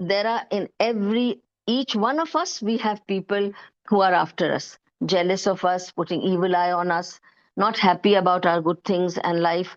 There are in each one of us, we have people who are after us, jealous of us, putting evil eye on us, not happy about our good things and life.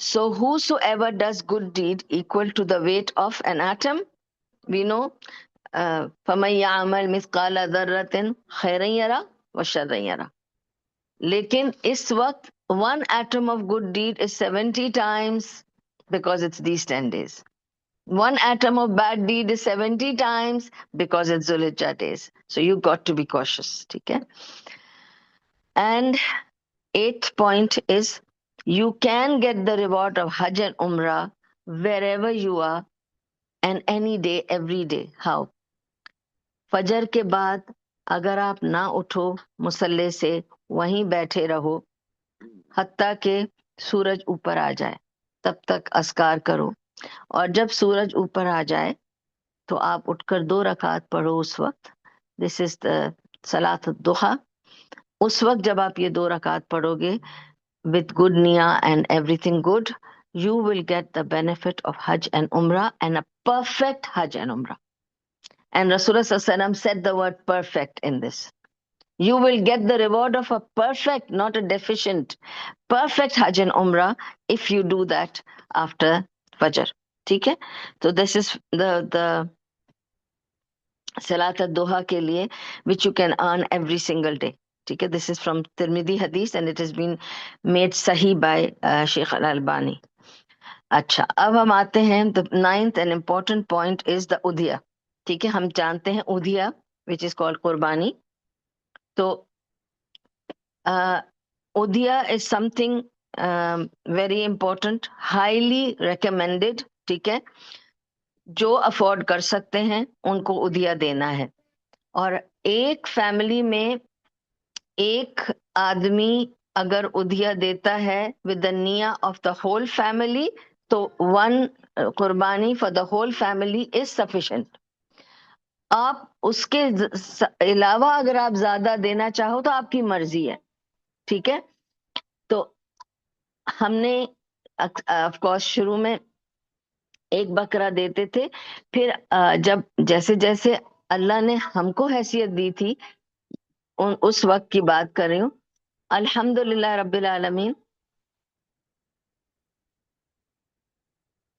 So whosoever does good deed equal to the weight of an atom, we know, فَمَنْ يَعْمَلْ مِثْقَالَ ذَرَّةٍ خَيْرًا يَرَهُ وَشَرًّا يَرَهُ. لیکن اس وقت one atom of good deed is 70 times, because it's these 10 days. One atom of bad deed is 70 times because it's Zulhijjah days. So you got to be cautious. ٹھیک ہے. And 8th point is, you can get the reward of Hajj and Umrah wherever you are and any day, every day. How? فجر کے بعد اگر آپ نہ اٹھو مصلی سے، وہیں بیٹھے رہو حتیٰ کہ سورج اوپر آ جائے، تب تک اذکار کرو، اور جب سورج اوپر آ جائے تو آپ اٹھ کر 2 رکعت پڑھو. اس وقت دس از دا صلاۃ الضحیٰ. اس وقت جب آپ یہ 2 رکعت پڑھو گے with good niyyah and everything good, you will get the benefit of Hajj and Umrah, and a perfect Hajj and Umrah. And Rasulullah Sallallahu Alaihi Wasallam said the word perfect in this. You will get the reward of a perfect, not a deficient, perfect Hajj and Umrah if you do that after Fajr. ٹھیک ہے. So this is the Salat al-Duha کے لیے which you can earn every single day. ٹھیک ہے. This is from Tirmidhi Hadith and it has been made Sahih by Sheikh Al-Albani. اچھا، اب ہم آتے ہیں the 9th and important point is the udhiya. ٹھیک ہے. ہم جانتے ہیں udhiya which is called قربانی. تو udhiya is something very important, highly recommended. ٹھیک ہے. جو افورڈ کر سکتے ہیں ان کو ادھیا دینا ہے. اور ایک فیملی میں ایک آدمی اگر ادھیا دیتا ہے ود دا نیا آف دا ہول فیملی تو 1 قربانی for the whole family is sufficient. آپ اس کے علاوہ اگر آپ زیادہ دینا چاہو تو آپ کی مرضی ہے. ٹھیک ہے. تو ہم نے آف کورس شروع میں 1 بکرا دیتے تھے، پھر جب جیسے جیسے اللہ نے ہم کو حیثیت دی تھی اس وقت کی بات کر رہی ہوں. الحمدللہ رب العالمین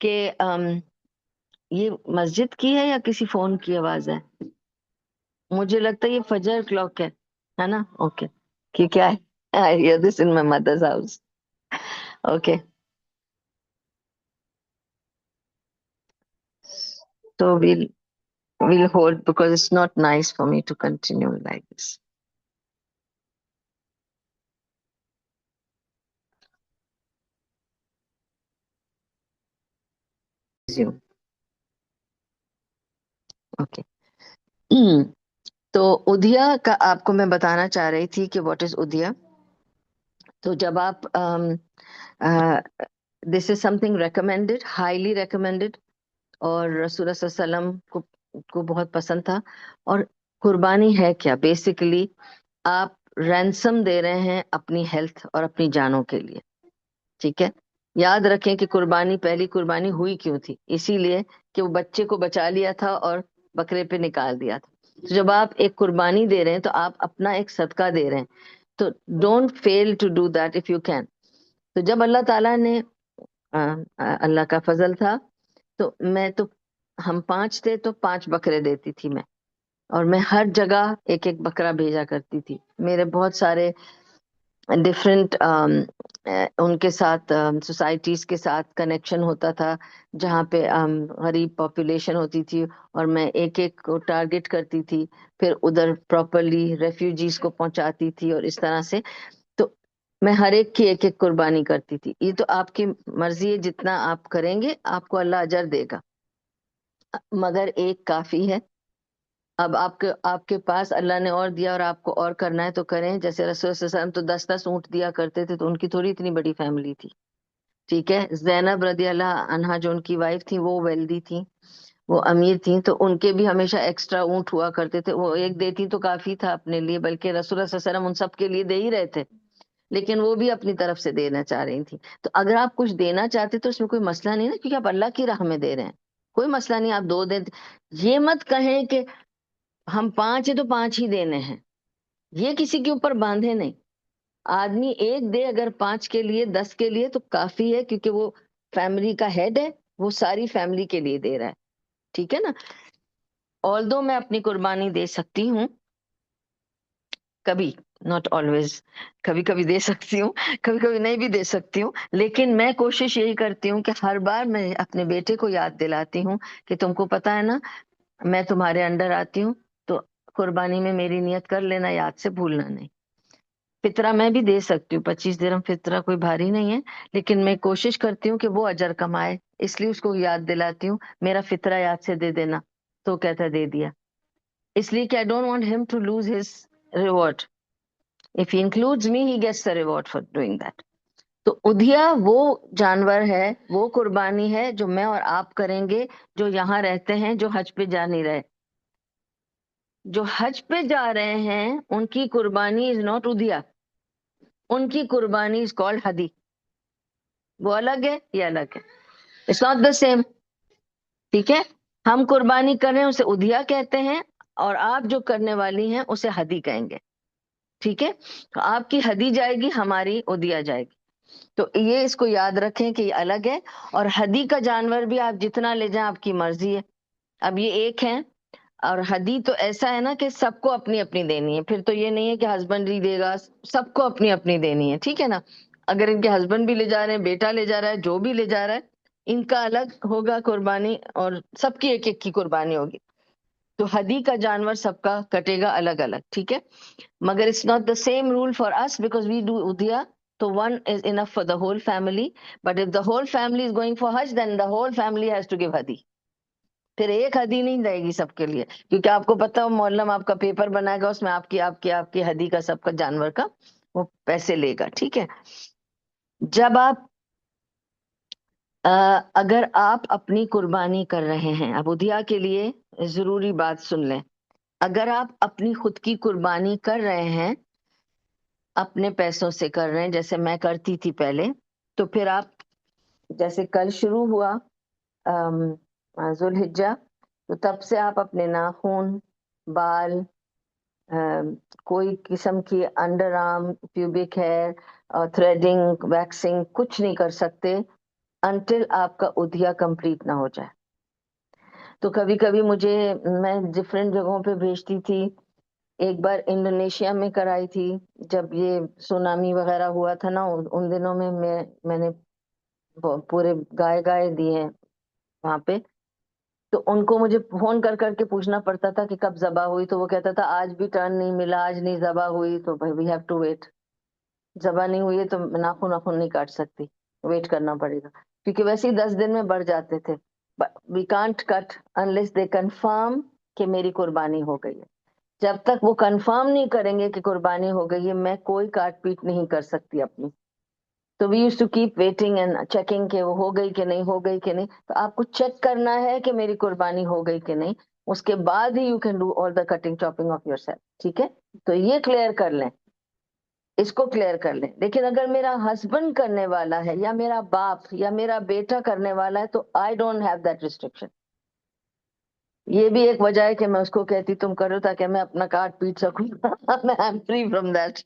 کہ یہ مسجد کی ہے یا کسی فون کی آواز ہے؟ مجھے لگتا ہے یہ فجر کلاک ہے نا. اوکے. کہ کیا ہے؟ I hear this in my mother's house. Okay. So we'll hold because it's not nice for me to continue like this. Okay. تو ادھیا کا آپ کو میں بتانا چاہ رہی تھی کہ واٹ از ادھیا. تو جب آپ this is some thing recommended, highly recommended, اور رسول اللہ صلی اللہ علیہ وسلم کو بہت پسند تھا. اور قربانی ہے کیا؟ بیسیکلی آپ رینسم دے رہے ہیں اپنی ہیلتھ اور اپنی جانوں کے لیے. ٹھیک ہے. یاد رکھیں کہ قربانی، پہلی قربانی ہوئی کیوں تھی؟ اسی لیے کہ وہ بچے کو بچا لیا تھا اور بکرے پہ نکال دیا تھا. تو جب آپ ایک قربانی دے رہے ہیں تو آپ اپنا ایک صدقہ دے رہے ہیں. تو don't feel to do that if you can. تو جب اللہ تعالیٰ نے اللہ کا فضل تھا تو ہم 5 تھے تو 5 بکرے دیتی تھی میں، اور میں ہر جگہ ایک ایک بکرا بھیجا کرتی تھی. میرے بہت سارے ڈفرینٹ ان کے ساتھ سوسائٹیز کے ساتھ کنیکشن ہوتا تھا جہاں پہ غریب پاپولیشن ہوتی تھی، اور میں ایک ایک کو ٹارگٹ کرتی تھی، پھر ادھر پراپرلی ریفیوجیز کو پہنچاتی تھی، اور اس طرح سے. تو میں ہر ایک کی ایک ایک قربانی کرتی تھی. یہ تو آپ کی مرضی ہے، جتنا آپ کریں گے آپ کو اللہ اجر دے گا، مگر ایک کافی ہے. اب آپ کے پاس اللہ نے اور دیا اور آپ کو اور کرنا ہے تو کریں. جیسے رسول صلی اللہ علیہ وسلم تو 10 اونٹ دیا کرتے تھے، تو ان کی تھوڑی اتنی بڑی فیملی تھی. ٹھیک ہے. زینب رضی اللہ عنہا جو ان کی وائف تھی وہ ویلدی تھی، وہ امیر تھیں، تو ان کے بھی ہمیشہ ایکسٹرا اونٹ ہوا کرتے تھے. وہ ایک دیتی تو کافی تھا اپنے لیے، بلکہ رسول اللہ صلی اللہ علیہ وسلم ان سب کے لیے دے ہی رہے تھے، لیکن وہ بھی اپنی طرف سے دینا چاہ رہی تھی. تو اگر آپ کچھ دینا چاہتے تو اس میں کوئی مسئلہ نہیں نا، کیونکہ آپ اللہ کی راہ میں دے رہے ہیں، کوئی مسئلہ نہیں. آپ 2 دیں. یہ مت کہیں کہ ہم 5 ہیں تو 5 ہی دینے ہیں، یہ کسی کے اوپر باندھے نہیں. آدمی ایک دے اگر 5 کے لیے 10 کے لیے تو کافی ہے، کیونکہ وہ فیملی کا ہیڈ ہے، وہ ساری فیملی کے لیے دے رہا ہے. ٹھیک ہے نا. آلدو میں اپنی قربانی دے سکتی ہوں کبھی ناٹ آلویز، کبھی کبھی دے سکتی ہوں، کبھی کبھی نہیں بھی دے سکتی ہوں، لیکن میں کوشش یہی کرتی ہوں کہ ہر بار میں اپنے بیٹے کو یاد دلاتی ہوں کہ تم کو پتا ہے نا میں تمہارے انڈر آتی ہوں، تو قربانی میں میری نیت کر لینا، یاد سے بھولنا نہیں۔ فطرہ میں بھی دے سکتی ہوں، 25 درہم فطرہ کوئی بھاری نہیں ہے، لیکن میں کوشش کرتی ہوں کہ وہ اجر کمائے، اس لیے اس کو یاد دلاتی ہوں میرا فطرہ یاد سے دے دینا، تو کہتا دے دیا، اس لیے کہ I don't want him to lose his reward. If he includes me, he gets the reward for doing that. تو ادھیا وہ جانور ہے، وہ قربانی ہے جو میں اور آپ کریں گے جو یہاں رہتے ہیں، جو حج پہ جا نہیں رہے۔ جو حج پہ جا رہے ہیں ان کی قربانی از ناٹ ادھیا، ان کی قربانی از کالڈ ہدی، وہ الگ ہے، یہ الگ ہے، اٹس ناٹ دا سیم، ٹھیک ہے؟ ہم قربانی کر رہے ہیں اسے ادھیا کہتے ہیں، اور آپ جو کرنے والی ہیں اسے ہدی کہیں گے، ٹھیک ہے؟ تو آپ کی ہدی جائے گی، ہماری ادھیا جائے گی، تو یہ اس کو یاد رکھیں کہ یہ الگ ہے۔ اور ہدی کا جانور بھی آپ جتنا لے جائیں آپ کی مرضی ہے، اب یہ ایک ہے، اور ہدی تو ایسا ہے نا کہ سب کو اپنی اپنی دینی ہے، پھر تو یہ نہیں ہے کہ ہسبینڈ ہی دے گا، سب کو اپنی اپنی دینی ہے، ٹھیک ہے نا؟ اگر ان کے ہسبینڈ بھی لے جا رہے ہیں، بیٹا لے جا رہا ہے، جو بھی لے جا رہا ہے، ان کا الگ ہوگا قربانی، اور سب کی ایک ایک کی قربانی ہوگی، تو ہدی کا جانور سب کا کٹے گا الگ الگ، ٹھیک ہے؟ مگر it's not the same rule for us because we do ادیا، تو one is enough for the whole family, but if the whole family is going for Hajj, then the whole family has to give hadi. پھر ایک ہدی نہیں رہے گی سب کے لیے، کیونکہ آپ کو پتا ہو مولم آپ کا پیپر بنائے گا، اس میں آپ کی ہدی کا سب کا جانور کا وہ پیسے لے گا، ٹھیک ہے؟ جب آپ اگر آپ اپنی قربانی کر رہے ہیں، اب ادھیا کے لیے ضروری بات سن لیں، اگر آپ اپنی خود کی قربانی کر رہے ہیں، اپنے پیسوں سے کر رہے ہیں جیسے میں کرتی تھی پہلے، تو پھر آپ جیسے کل شروع ہوا ذوالحجہ، تو تب سے آپ اپنے ناخن، بال، کوئی قسم کی انڈر آرم، پیوبک ہیئر، تھریڈنگ، ویکسنگ کچھ نہیں کر سکتے انٹل آپ کا ادھیا کمپلیٹ نہ ہو جائے۔ تو کبھی کبھی میں ڈفرینٹ جگہوں پہ بھیجتی تھی، ایک بار انڈونیشیا میں کرائی تھی، جب یہ سونامی وغیرہ ہوا تھا نا، ان دنوں میں نے پورے گائے دیے ہیں وہاں پہ، تو ان کو مجھے فون کر کر کے پوچھنا پڑتا تھا کہ کب ذبح ہوئی، تو وہ کہتا تھا آج بھی ٹرن نہیں ملا، آج نہیں ذبح ہوئی، تو بھائی وی ہیو ٹو ویٹ، ذبح نہیں ہوئی ہے تو ناخن نہیں کاٹ سکتی، ویٹ کرنا پڑے گا، کیونکہ ویسے ہی 10 دن میں بڑھ جاتے تھے۔ We can't cut unless they confirm کہ میری قربانی ہو گئی ہے، جب تک وہ کنفرم نہیں کریں گے کہ قربانی ہو گئی ہے، میں کوئی کاٹ پیٹ نہیں کر سکتی اپنی۔ تو we use to keep waiting and checking کہ وہ ہو گئی کہ نہیں، ہو گئی کہ نہیں، تو آپ کو چیک کرنا ہے کہ میری قربانی ہو گئی کہ نہیں، اس کے بعد ہی you can do all the cutting chopping of yourself, ٹھیک ہے؟ تو یہ کلیئر کر لیں، اس کو کلیئر کر لیں۔ لیکن اگر میرا ہسبینڈ کرنے والا ہے، یا میرا باپ یا میرا بیٹا کرنے والا ہے، تو I don't have that restriction. یہ بھی ایک وجہ ہے کہ میں اس کو کہتی تم کرو تاکہ میں اپنا کاٹ پیٹ سکوں میں ایم فری فرام دیٹ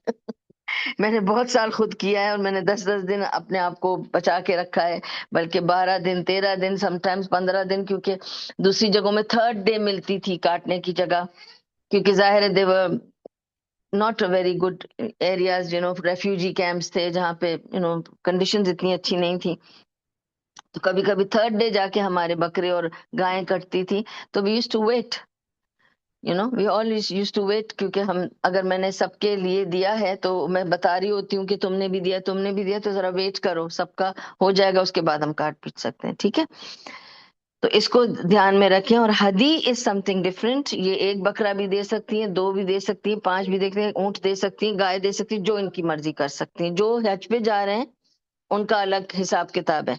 میں نے بہت سال خود کیا ہے، اور میں نے 10 دن اپنے آپ کو بچا کے رکھا ہے، بلکہ 12 دن، 13 دن، سم ٹائمز 15 دن، کیونکہ دوسری جگہوں میں تھرڈ ڈے ملتی تھی کاٹنے کی جگہ، کیونکہ ظاہر ہے they're not very good areas, refugee camps تھے جہاں پہ کنڈیشنز اتنی اچھی نہیں تھی، تو کبھی کبھی تھرڈ ڈے جا کے ہمارے بکرے اور گائیں کٹتی تھی، تو we use to wait, we always use to wait, کیونکہ اگر میں نے سب کے لیے دیا ہے تو میں بتا رہی ہوتی ہوں کہ تم نے بھی دیا، تم نے بھی دیا، تو ذرا ویٹ کرو، سب کا ہو جائے گا، اس کے بعد ہم کاٹ پیٹ سکتے ہیں، ٹھیک ہے؟ تو اس کو دھیان میں رکھیں۔ اور ہدی از سم تھنگ ڈفرینٹ، یہ ایک بکرا بھی دے سکتی ہیں، 2 بھی دے سکتی ہیں، 5 بھی دے سکتی ہیں، اونٹ دے سکتی ہیں، گائے دے سکتی ہیں، جو ان کی مرضی کر سکتی ہیں، جو حج پہ جا رہے ہیں ان کا الگ حساب کتاب ہے۔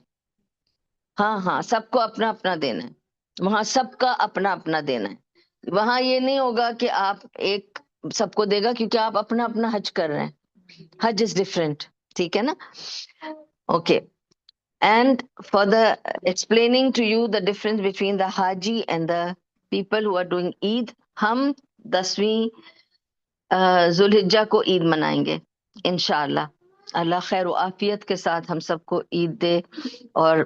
ہاں ہاں، سب کو اپنا اپنا دینا ہے، وہاں سب کا اپنا اپنا دینا ہے، وہاں یہ نہیں ہوگا کہ آپ ایک سب کو دے گا، کیونکہ آپ اپنا اپنا حج کر رہے ہیں، حج از ڈفرینٹ، ٹھیک ہے نا؟ Okay, and for the explaining to you the difference between the حاجی and the people who are doing Eid, ہم 10ویں ذوالحجہ کو عید منائیں گے انشاءاللہ۔ اللہ خیر و عافیت کے ساتھ ہم سب کو عید دے، اور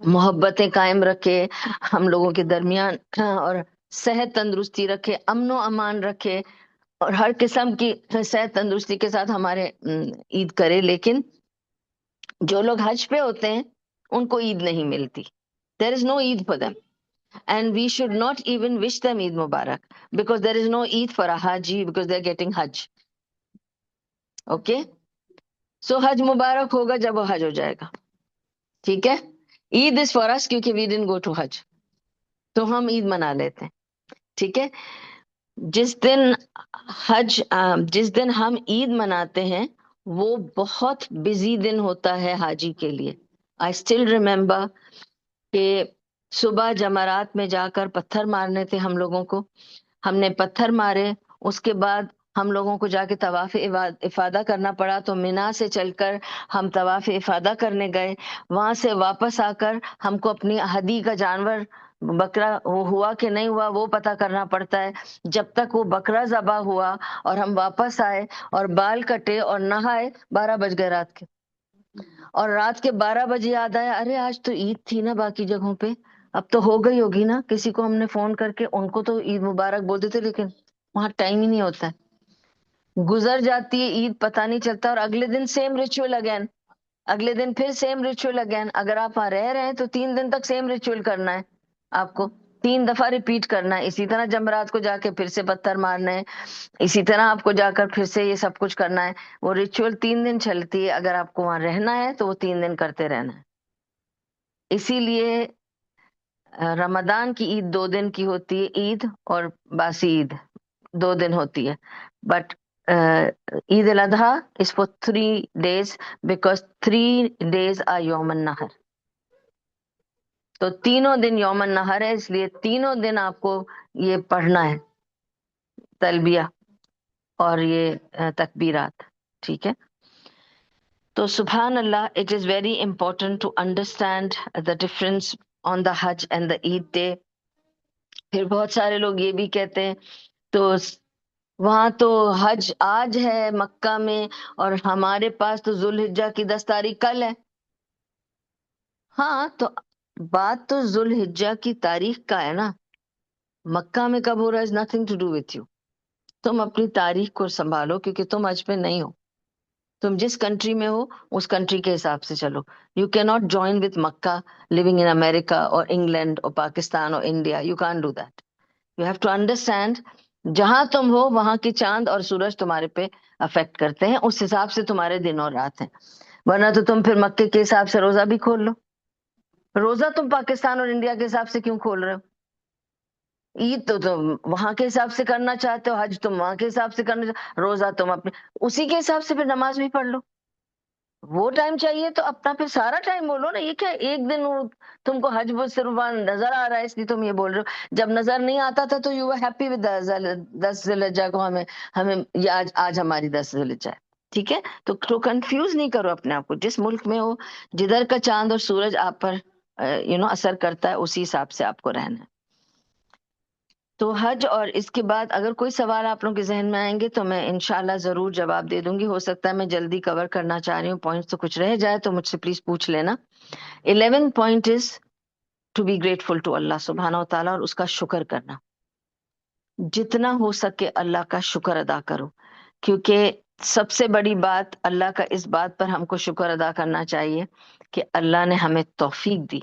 محبتیں قائم رکھے ہم لوگوں کے درمیان، اور صحت تندرستی رکھے، امن و امان رکھے، اور ہر قسم کی صحت تندرستی کے ساتھ ہمارے عید کرے، لیکن جو لوگ حج پہ ہوتے ہیں ان کو عید نہیں ملتی. There is no Eid for them. And we should not even wish them Eid Mubarak because there is no Eid for a Haji because they're getting Hajj. Okay? So Hajj Mubarak ہوگا جب وہ حج ہو جائے گا. ٹھیک ہے؟ عید is for us کیونکہ we didn't go to Hajj. تو ہم عید منا لیتے ہیں. ٹھیک ہے؟ جس دن جس دن ہم عید مناتے ہیں وہ بہت بزی دن ہوتا ہے حاجی کے لیے. I still remember کہ صبح جمرات میں جا کر پتھر مارنے تھے ہم لوگوں کو. ہم نے پتھر مارے، اس کے بعد ہم لوگوں کو جا کے طواف افادہ کرنا پڑا. تو مینا سے چل کر ہم طواف افادہ کرنے گئے. وہاں سے واپس آ کر ہم کو اپنی ہدی کا جانور بکرا ہوا کہ نہیں ہوا وہ پتہ کرنا پڑتا ہے. جب تک وہ بکرا ذبح ہوا اور ہم واپس آئے اور بال کٹے اور نہائے 12 بج گئے رات کے. اور رات کے 12 بجے یاد آیا ارے آج تو عید تھی نا باقی جگہوں پہ، اب تو ہو گئی ہوگی نا. کسی کو ہم نے فون کر کے ان کو تو عید مبارک بولتے تھے لیکن وہاں ٹائم ہی نہیں ہوتا ہے. گزر جاتی ہے عید پتہ نہیں چلتا، اور اگلے دن سیم ریچول اگین، اگلے دن پھر سیم ریچول اگین. اگر آپ وہاں رہ رہے ہیں تو 3 دن تک سیم ریچول کرنا ہے آپ کو، 3 دفعہ ریپیٹ کرنا ہے. اسی طرح جمرات کو جا کے پھر سے پتھر مارنا ہے، اسی طرح آپ کو جا کر پھر سے یہ سب کچھ کرنا ہے. وہ ریچول 3 دن چلتی ہے. اگر آپ کو وہاں رہنا ہے تو وہ 3 دن کرتے رہنا ہے. اسی لیے رمضان کی عید 2 دن کی ہوتی ہے، عید اور باسی عید 2 دن ہوتی ہے. But Eid al-Adha is for 3 days because 3 days are یوم النحر. تو تینوں دن یوم النحر ہے، اس لیے تینوں دن آپ کو یہ پڑھنا ہے تلبیہ اور یہ تکبیرات. ٹھیک ہے؟ تو سبحان Allah, it is very important to understand the difference on the Hajj and the Eid day. پھر بہت سارے لوگ یہ بھی کہتے ہیں تو وہاں تو حج آج ہے مکہ میں اور ہمارے پاس تو ذوالحجہ کی 10 تاریخ کل ہے. ہاں تو بات تو ذوالحجہ کی تاریخ کا ہے نا، مکہ میں کب ہو رہا ہے is nothing to do with you. تم اپنی تاریخ کو سنبھالو کیونکہ تم حج پہ نہیں ہو. تم جس کنٹری میں ہو اس کنٹری کے حساب سے چلو. You key not join with Mecca living in America اور انگلینڈ اور پاکستان اور India. You can do that. You have to understand جہاں تم ہو وہاں کی چاند اور سورج تمہارے پہ افیکٹ کرتے ہیں، اس حساب سے تمہارے دن اور رات ہیں. ورنہ تو تم پھر مکے کے حساب سے روزہ بھی کھول لو. روزہ تم پاکستان اور انڈیا کے حساب سے کیوں کھول رہے ہو؟ عید تو تم وہاں کے حساب سے کرنا چاہتے ہو، حج تم وہاں کے حساب سے کرنا چاہتے ہو، روزہ تم اپنے اسی کے حساب سے پھر نماز بھی پڑھ لو. وہ ٹائم چاہیے تو اپنا پھر سارا ٹائم بولو نا. یہ کیا ایک دن تم کو حج صرف نظر آ رہا ہے اس لیے تم یہ بول رہے ہو؟ جب نظر نہیں آتا تھا تو یو آر ہیپی ود 10 ذی الحجہ کو ہمیں یہ آج ہماری 10 ذی الحجہ ہے. ٹھیک ہے؟ تو کنفیوز نہیں کرو اپنے آپ کو. جس ملک میں ہو جدھر کا چاند اور سورج آپ پر اثر کرتا ہے اسی حساب سے آپ کو رہنا ہے. تو حج اور اس کے بعد اگر کوئی سوال آپ لوگوں کے ذہن میں آئیں گے تو میں انشاءاللہ ضرور جواب دے دوں گی. ہو سکتا ہے میں جلدی کور کرنا چاہ رہی ہوں، پوائنٹس تو کچھ رہ جائے تو مجھ سے پلیز پوچھ لینا. 11 point is to be grateful to Allah سبحانہ و تعالیٰ، اور اس کا شکر کرنا. جتنا ہو سکے اللہ کا شکر ادا کرو، کیونکہ سب سے بڑی بات اللہ کا اس بات پر ہم کو شکر ادا کرنا چاہیے کہ اللہ نے ہمیں توفیق دی.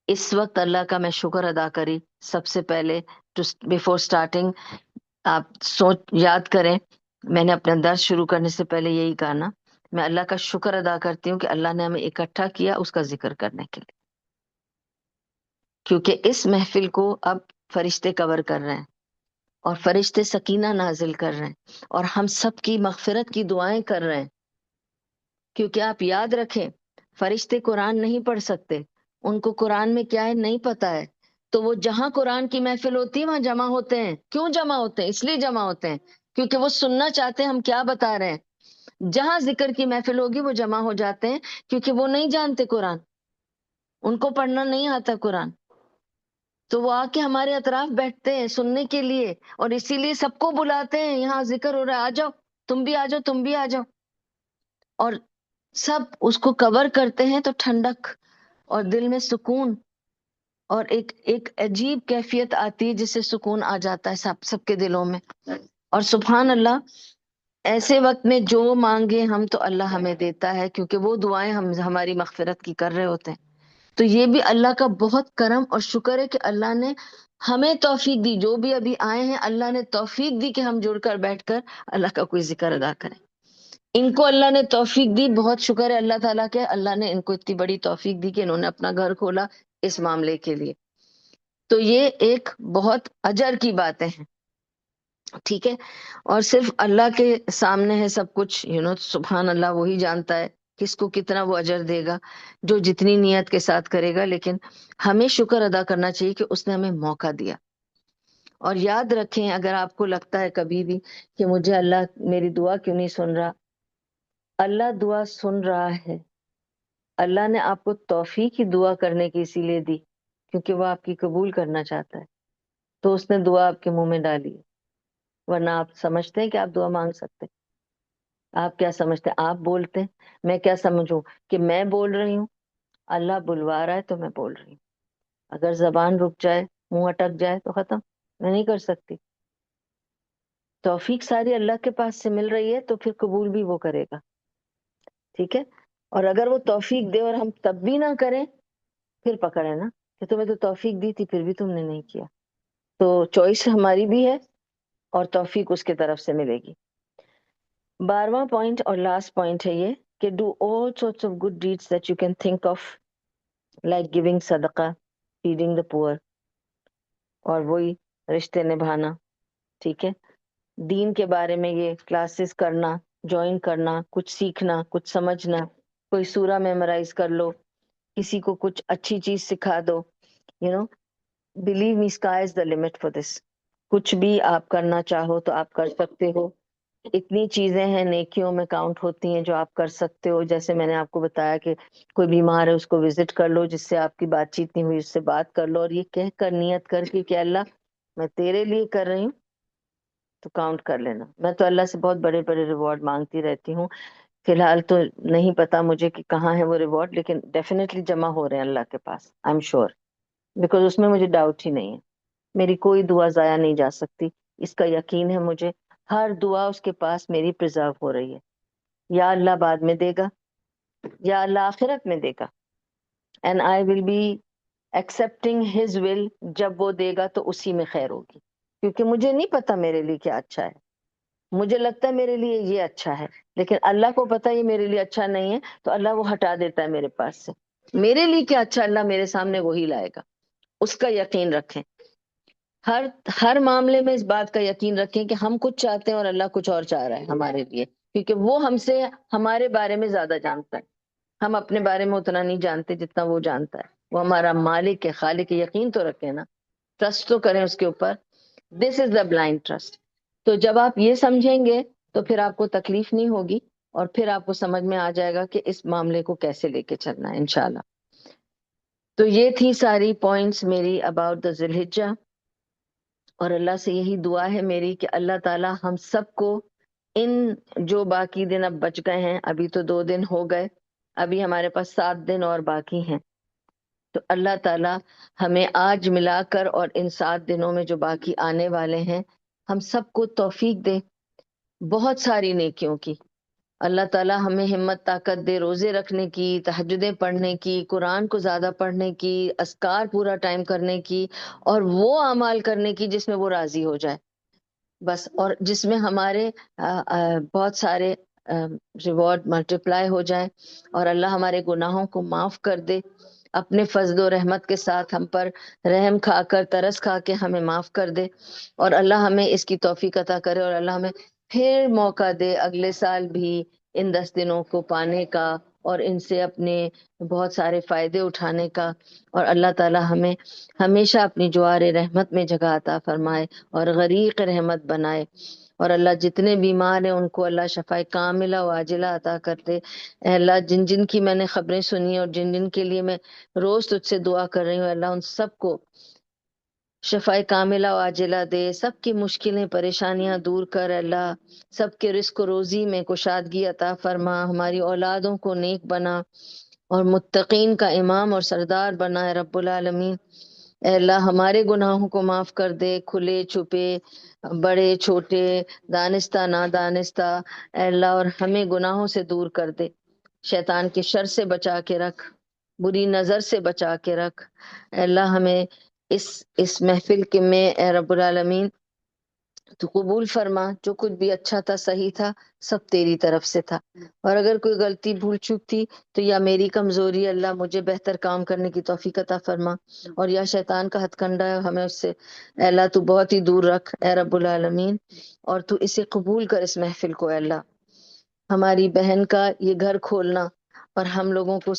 اس وقت اللہ کا میں شکر ادا کری سب سے پہلے. بیفور اسٹارٹنگ آپ یاد کریں، میں نے اپنا درس شروع کرنے سے پہلے یہی کہا نا، میں اللہ کا شکر ادا کرتی ہوں کہ اللہ نے ہمیں اکٹھا کیا اس کا ذکر کرنے کے لیے. کیونکہ اس محفل کو اب فرشتے کور کر رہے ہیں اور فرشتے سکینہ نازل کر رہے ہیں اور ہم سب کی مغفرت کی دعائیں کر رہے ہیں. کیونکہ آپ یاد رکھیں فرشتے قرآن نہیں پڑھ سکتے، ان کو قرآن میں کیا ہے نہیں پتا ہے. تو وہ جہاں قرآن کی محفل ہوتی ہے وہاں جمع ہوتے ہیں. کیوں جمع ہوتے ہیں؟ اس لیے جمع ہوتے ہیں کیونکہ وہ سننا چاہتے ہیں ہم کیا بتا رہے ہیں. جہاں ذکر کی محفل ہوگی وہ جمع ہو جاتے ہیں کیونکہ وہ نہیں جانتے قرآن، ان کو پڑھنا نہیں آتا قرآن. تو وہ آ کے ہمارے اطراف بیٹھتے ہیں سننے کے لیے، اور اسی لیے سب کو بلاتے ہیں یہاں ذکر ہو رہا ہے، آ جاؤ تم بھی آ جاؤ تم بھی آ جاؤ. اور سب اس کو کور کرتے ہیں تو ٹھنڈک اور دل میں سکون اور ایک عجیب کیفیت آتی ہے جس سے سکون آ جاتا ہے سب کے دلوں میں. اور سبحان اللہ، ایسے وقت میں جو مانگے ہم تو اللہ ہمیں دیتا ہے، کیونکہ وہ دعائیں ہم ہماری مغفرت کی کر رہے ہوتے ہیں۔ تو یہ بھی اللہ کا بہت کرم اور شکر ہے کہ اللہ نے ہمیں توفیق دی، جو بھی ابھی آئے ہیں اللہ نے توفیق دی کہ ہم جڑ کر بیٹھ کر اللہ کا کوئی ذکر ادا کریں۔ ان کو اللہ نے توفیق دی، بہت شکر ہے اللہ تعالیٰ کے، اللہ نے ان کو اتنی بڑی توفیق دی کہ انہوں نے اپنا گھر کھولا اس معاملے کے لیے۔ تو یہ ایک بہت اجر کی باتیں ہیں، ٹھیک ہے۔ اور صرف اللہ کے سامنے ہے سب کچھ، سبحان اللہ، وہی جانتا ہے کس کو کتنا وہ اجر دے گا، جو جتنی نیت کے ساتھ کرے گا۔ لیکن ہمیں شکر ادا کرنا چاہیے کہ اس نے ہمیں موقع دیا۔ اور یاد رکھیں، اگر آپ کو لگتا ہے کبھی بھی کہ مجھے اللہ میری دعا کیوں نہیں سن رہا، اللہ دعا سن رہا ہے۔ اللہ نے آپ کو توفیق ہی دعا کرنے کی اسی لیے دی کیونکہ وہ آپ کی قبول کرنا چاہتا ہے، تو اس نے دعا آپ کے منہ میں ڈالی ہے۔ ورنہ آپ سمجھتے ہیں کہ آپ دعا مانگ سکتے ہیں؟ آپ کیا سمجھتے ہیں؟ آپ بولتے ہیں، میں کیا سمجھوں کہ میں بول رہی ہوں؟ اللہ بلوا رہا ہے تو میں بول رہی ہوں۔ اگر زبان رک جائے، منہ اٹک جائے تو ختم، میں نہیں کر سکتی۔ توفیق ساری اللہ کے پاس سے مل رہی ہے تو پھر قبول بھی وہ کرے گا، ٹھیک ہے۔ اور اگر وہ توفیق دے اور ہم تب بھی نہ کریں، پھر پکڑے نا کہ تمہیں تو توفیق دی تھی پھر بھی تم نے نہیں کیا۔ تو چوائس ہماری بھی ہے اور توفیق اس کے طرف سے ملے گی۔ 12واں پوائنٹ اور لاسٹ پوائنٹ ہے یہ کہ do all sorts of good deeds that you can think of, like giving صدقہ، feeding the poor، اور وہی رشتے نبھانا، ٹھیک ہے۔ دین کے بارے میں یہ کلاسز کرنا، جوائن کرنا، کچھ سیکھنا، کچھ سمجھنا، کوئی سورہ میمورائز کر لو، کسی کو کچھ اچھی چیز سکھا دو، you know believe me sky is the limit for this. کچھ بھی آپ کرنا چاہو تو آپ کر سکتے ہو۔ اتنی چیزیں ہیں نیکیوں میں کاؤنٹ ہوتی ہیں جو آپ کر سکتے ہو، جیسے میں نے آپ کو بتایا کہ کوئی بیمار ہے اس کو وزٹ کر لو، جس سے آپ کی بات چیت نہیں ہوئی اس سے بات کر لو، اور یہ کہہ کر نیت کر کے کہ اللہ میں تیرے لیے کر رہی ہوں تو کاؤنٹ کر لینا۔ میں تو اللہ سے بہت بڑے بڑے ریوارڈ مانگتی رہتی ہوں، فی الحال تو نہیں پتا مجھے کہ کہاں ہے وہ ریوارڈ، لیکن ڈیفینیٹلی جمع ہو رہے ہیں اللہ کے پاس، آئی ایم شیور، بیکاز اس میں مجھے ڈاؤٹ ہی نہیں ہے۔ میری کوئی دعا ضائع نہیں جا سکتی، اس کا یقین ہے مجھے۔ ہر دعا اس کے پاس میری پرزرو ہو رہی ہے۔ یا اللہ بعد میں دے گا، یا اللہ آخرت میں دے گا، and I will be expecting his will. جب وہ دے گا تو اسی میں خیر ہوگی، کیونکہ مجھے نہیں پتا میرے لیے کیا اچھا ہے۔ مجھے لگتا ہے میرے لیے یہ اچھا ہے، لیکن اللہ کو پتا یہ میرے لیے اچھا نہیں ہے، تو اللہ وہ ہٹا دیتا ہے میرے پاس سے۔ میرے لیے کیا اچھا اللہ میرے سامنے وہی لائے گا، اس کا یقین رکھیں۔ ہر ہر معاملے میں اس بات کا یقین رکھیں کہ ہم کچھ چاہتے ہیں اور اللہ کچھ اور چاہ رہا ہے ہمارے لیے، کیونکہ وہ ہم سے ہمارے بارے میں زیادہ جانتا ہے۔ ہم اپنے بارے میں اتنا نہیں جانتے جتنا وہ جانتا ہے۔ وہ ہمارا مالک ہے، خالق ہے، یقین تو رکھیں نا، ٹرسٹ تو کریں اس کے اوپر۔ دس از دا بلائنڈ ٹرسٹ۔ تو جب آپ یہ سمجھیں گے تو پھر آپ کو تکلیف نہیں ہوگی، اور پھر آپ کو سمجھ میں آ جائے گا کہ اس معاملے کو کیسے لے کے چلنا ہے انشاءاللہ۔ تو یہ تھی ساری پوائنٹس میری اباؤٹ دا ذی الحجہ، اور اللہ سے یہی دعا ہے میری کہ اللہ تعالی ہم سب کو ان جو باقی دن اب بچ گئے ہیں، ابھی تو 2 دن ہو گئے، ابھی ہمارے پاس 7 دن اور باقی ہیں، تو اللہ تعالی ہمیں آج ملا کر اور ان 7 دنوں میں جو باقی آنے والے ہیں ہم سب کو توفیق دے بہت ساری نیکیوں کی۔ اللہ تعالی ہمیں ہمت طاقت دے روزے رکھنے کی، تہجدیں پڑھنے کی، قرآن کو زیادہ پڑھنے کی، اذکار پورا ٹائم کرنے کی، اور وہ اعمال کرنے کی جس میں وہ راضی ہو جائے بس، اور جس میں ہمارے بہت سارے ریوارڈ ملٹیپلائی ہو جائیں، اور اللہ ہمارے گناہوں کو معاف کر دے اپنے فضل و رحمت کے ساتھ، ہم پر رحم کھا کر ترس کھا کے ہمیں معاف کر دے، اور اللہ ہمیں اس کی توفیق عطا کرے، اور اللہ ہمیں پھر موقع دے اگلے سال بھی ان 10 دنوں کو پانے کا اور ان سے اپنے بہت سارے فائدے اٹھانے کا، اور اللہ تعالی ہمیں ہمیشہ اپنی جوار رحمت میں جگہ عطا فرمائے اور غریق رحمت بنائے، اور اللہ جتنے بیمار ہیں ان کو اللہ شفائے کاملہ و عاجلہ عطا کر دے۔ اے اللہ جن جن کی میں نے خبریں سنی اور جن جن کے لیے میں روز تجھ سے دعا کر رہی ہوں، اللہ ان سب کو شفائے کاملہ و عاجلہ دے، سب کی مشکلیں پریشانیاں دور کر، اللہ سب کے رزق و روزی میں کشادگی عطا فرما، ہماری اولادوں کو نیک بنا اور متقین کا امام اور سردار بنا اے رب العالمین۔ اے اللہ ہمارے گناہوں کو معاف کر دے، کھلے چھپے، بڑے چھوٹے، دانستہ نادانستہ، اے اللہ، اور ہمیں گناہوں سے دور کر دے، شیطان کے شر سے بچا کے رکھ، بری نظر سے بچا کے رکھ، اے اللہ ہمیں اس محفل کے میں، اے رب العالمین، تو قبول فرما، جو کچھ بھی اچھا تھا، صحیح تھا، سب تیری طرف سے تھا، اور اگر کوئی غلطی بھول چوک تھی تو یا میری کمزوری، اللہ مجھے بہتر کام کرنے کی توفیق عطا فرما، اور یا شیطان کا ہتھ کنڈا ہے ہمیں اس سے، اے اللہ تو بہت ہی دور رکھ، اے رب العالمین، اور تو اسے قبول کر اس محفل کو، اے اللہ ہماری بہن کا یہ گھر کھولنا اور ہم لوگوں کو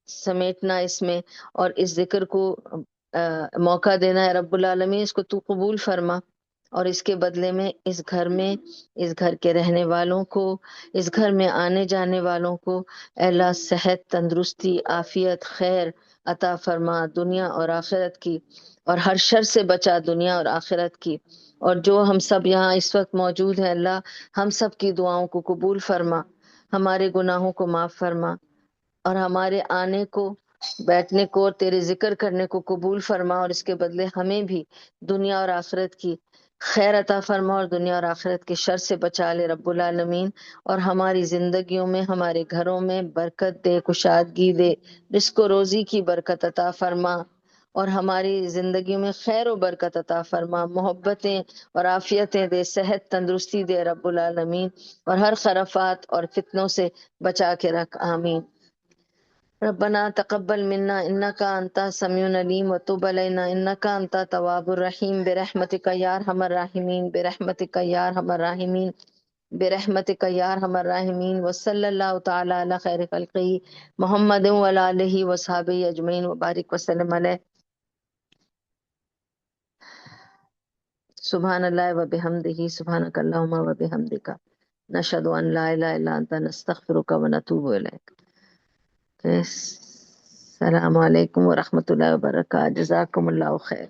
سمیٹنا اس میں، اور اس ذکر کو موقع دینا ہے رب العالمین، اس کو تو قبول فرما، اور اس کے بدلے میں اس گھر کے رہنے والوں کو، اس گھر میں آنے جانے والوں کو، اے اللہ صحت، تندرستی، عافیت، خیر عطا فرما، دنیا اور آخرت کی، اور ہر شر سے بچا دنیا اور آخرت کی، اور جو ہم سب یہاں اس وقت موجود ہیں اللہ، ہم سب کی دعاؤں کو قبول فرما، ہمارے گناہوں کو معاف فرما، اور ہمارے آنے کو، بیٹھنے کو اور تیرے ذکر کرنے کو قبول فرما، اور اس کے بدلے ہمیں بھی دنیا اور آخرت کی خیر عطا فرما، اور دنیا اور آخرت کے شر سے بچا لے رب العالمین، اور ہماری زندگیوں میں، ہمارے گھروں میں برکت دے، کشادگی دے، رزق و روزی کی برکت عطا فرما، اور ہماری زندگیوں میں خیر و برکت عطا فرما، محبتیں اور عافیتیں دے، صحت تندرستی دے رب العالمین، اور ہر خرافات اور فتنوں سے بچا کے رکھ، آمین۔ ربنا تقبل منا انك انت السميع العليم وتب علينا انك انت التواب الرحيم برحمتك يا ارحم الراحمين برحمتك يا ارحم الراحمين برحمتك يا ارحم الراحمين وصلى الله تعالى على خير خلقه محمد وعلى اله وصحبه اجمعين وبارك وسلم عليه سبحان الله وبحمده سبحانك اللهم وبحمدك نشهد ان لا اله الا انت نستغفرك ونتوب اليك۔ السلام علیکم ورحمۃ اللہ وبرکاتہ، جزاکم اللہ خیر۔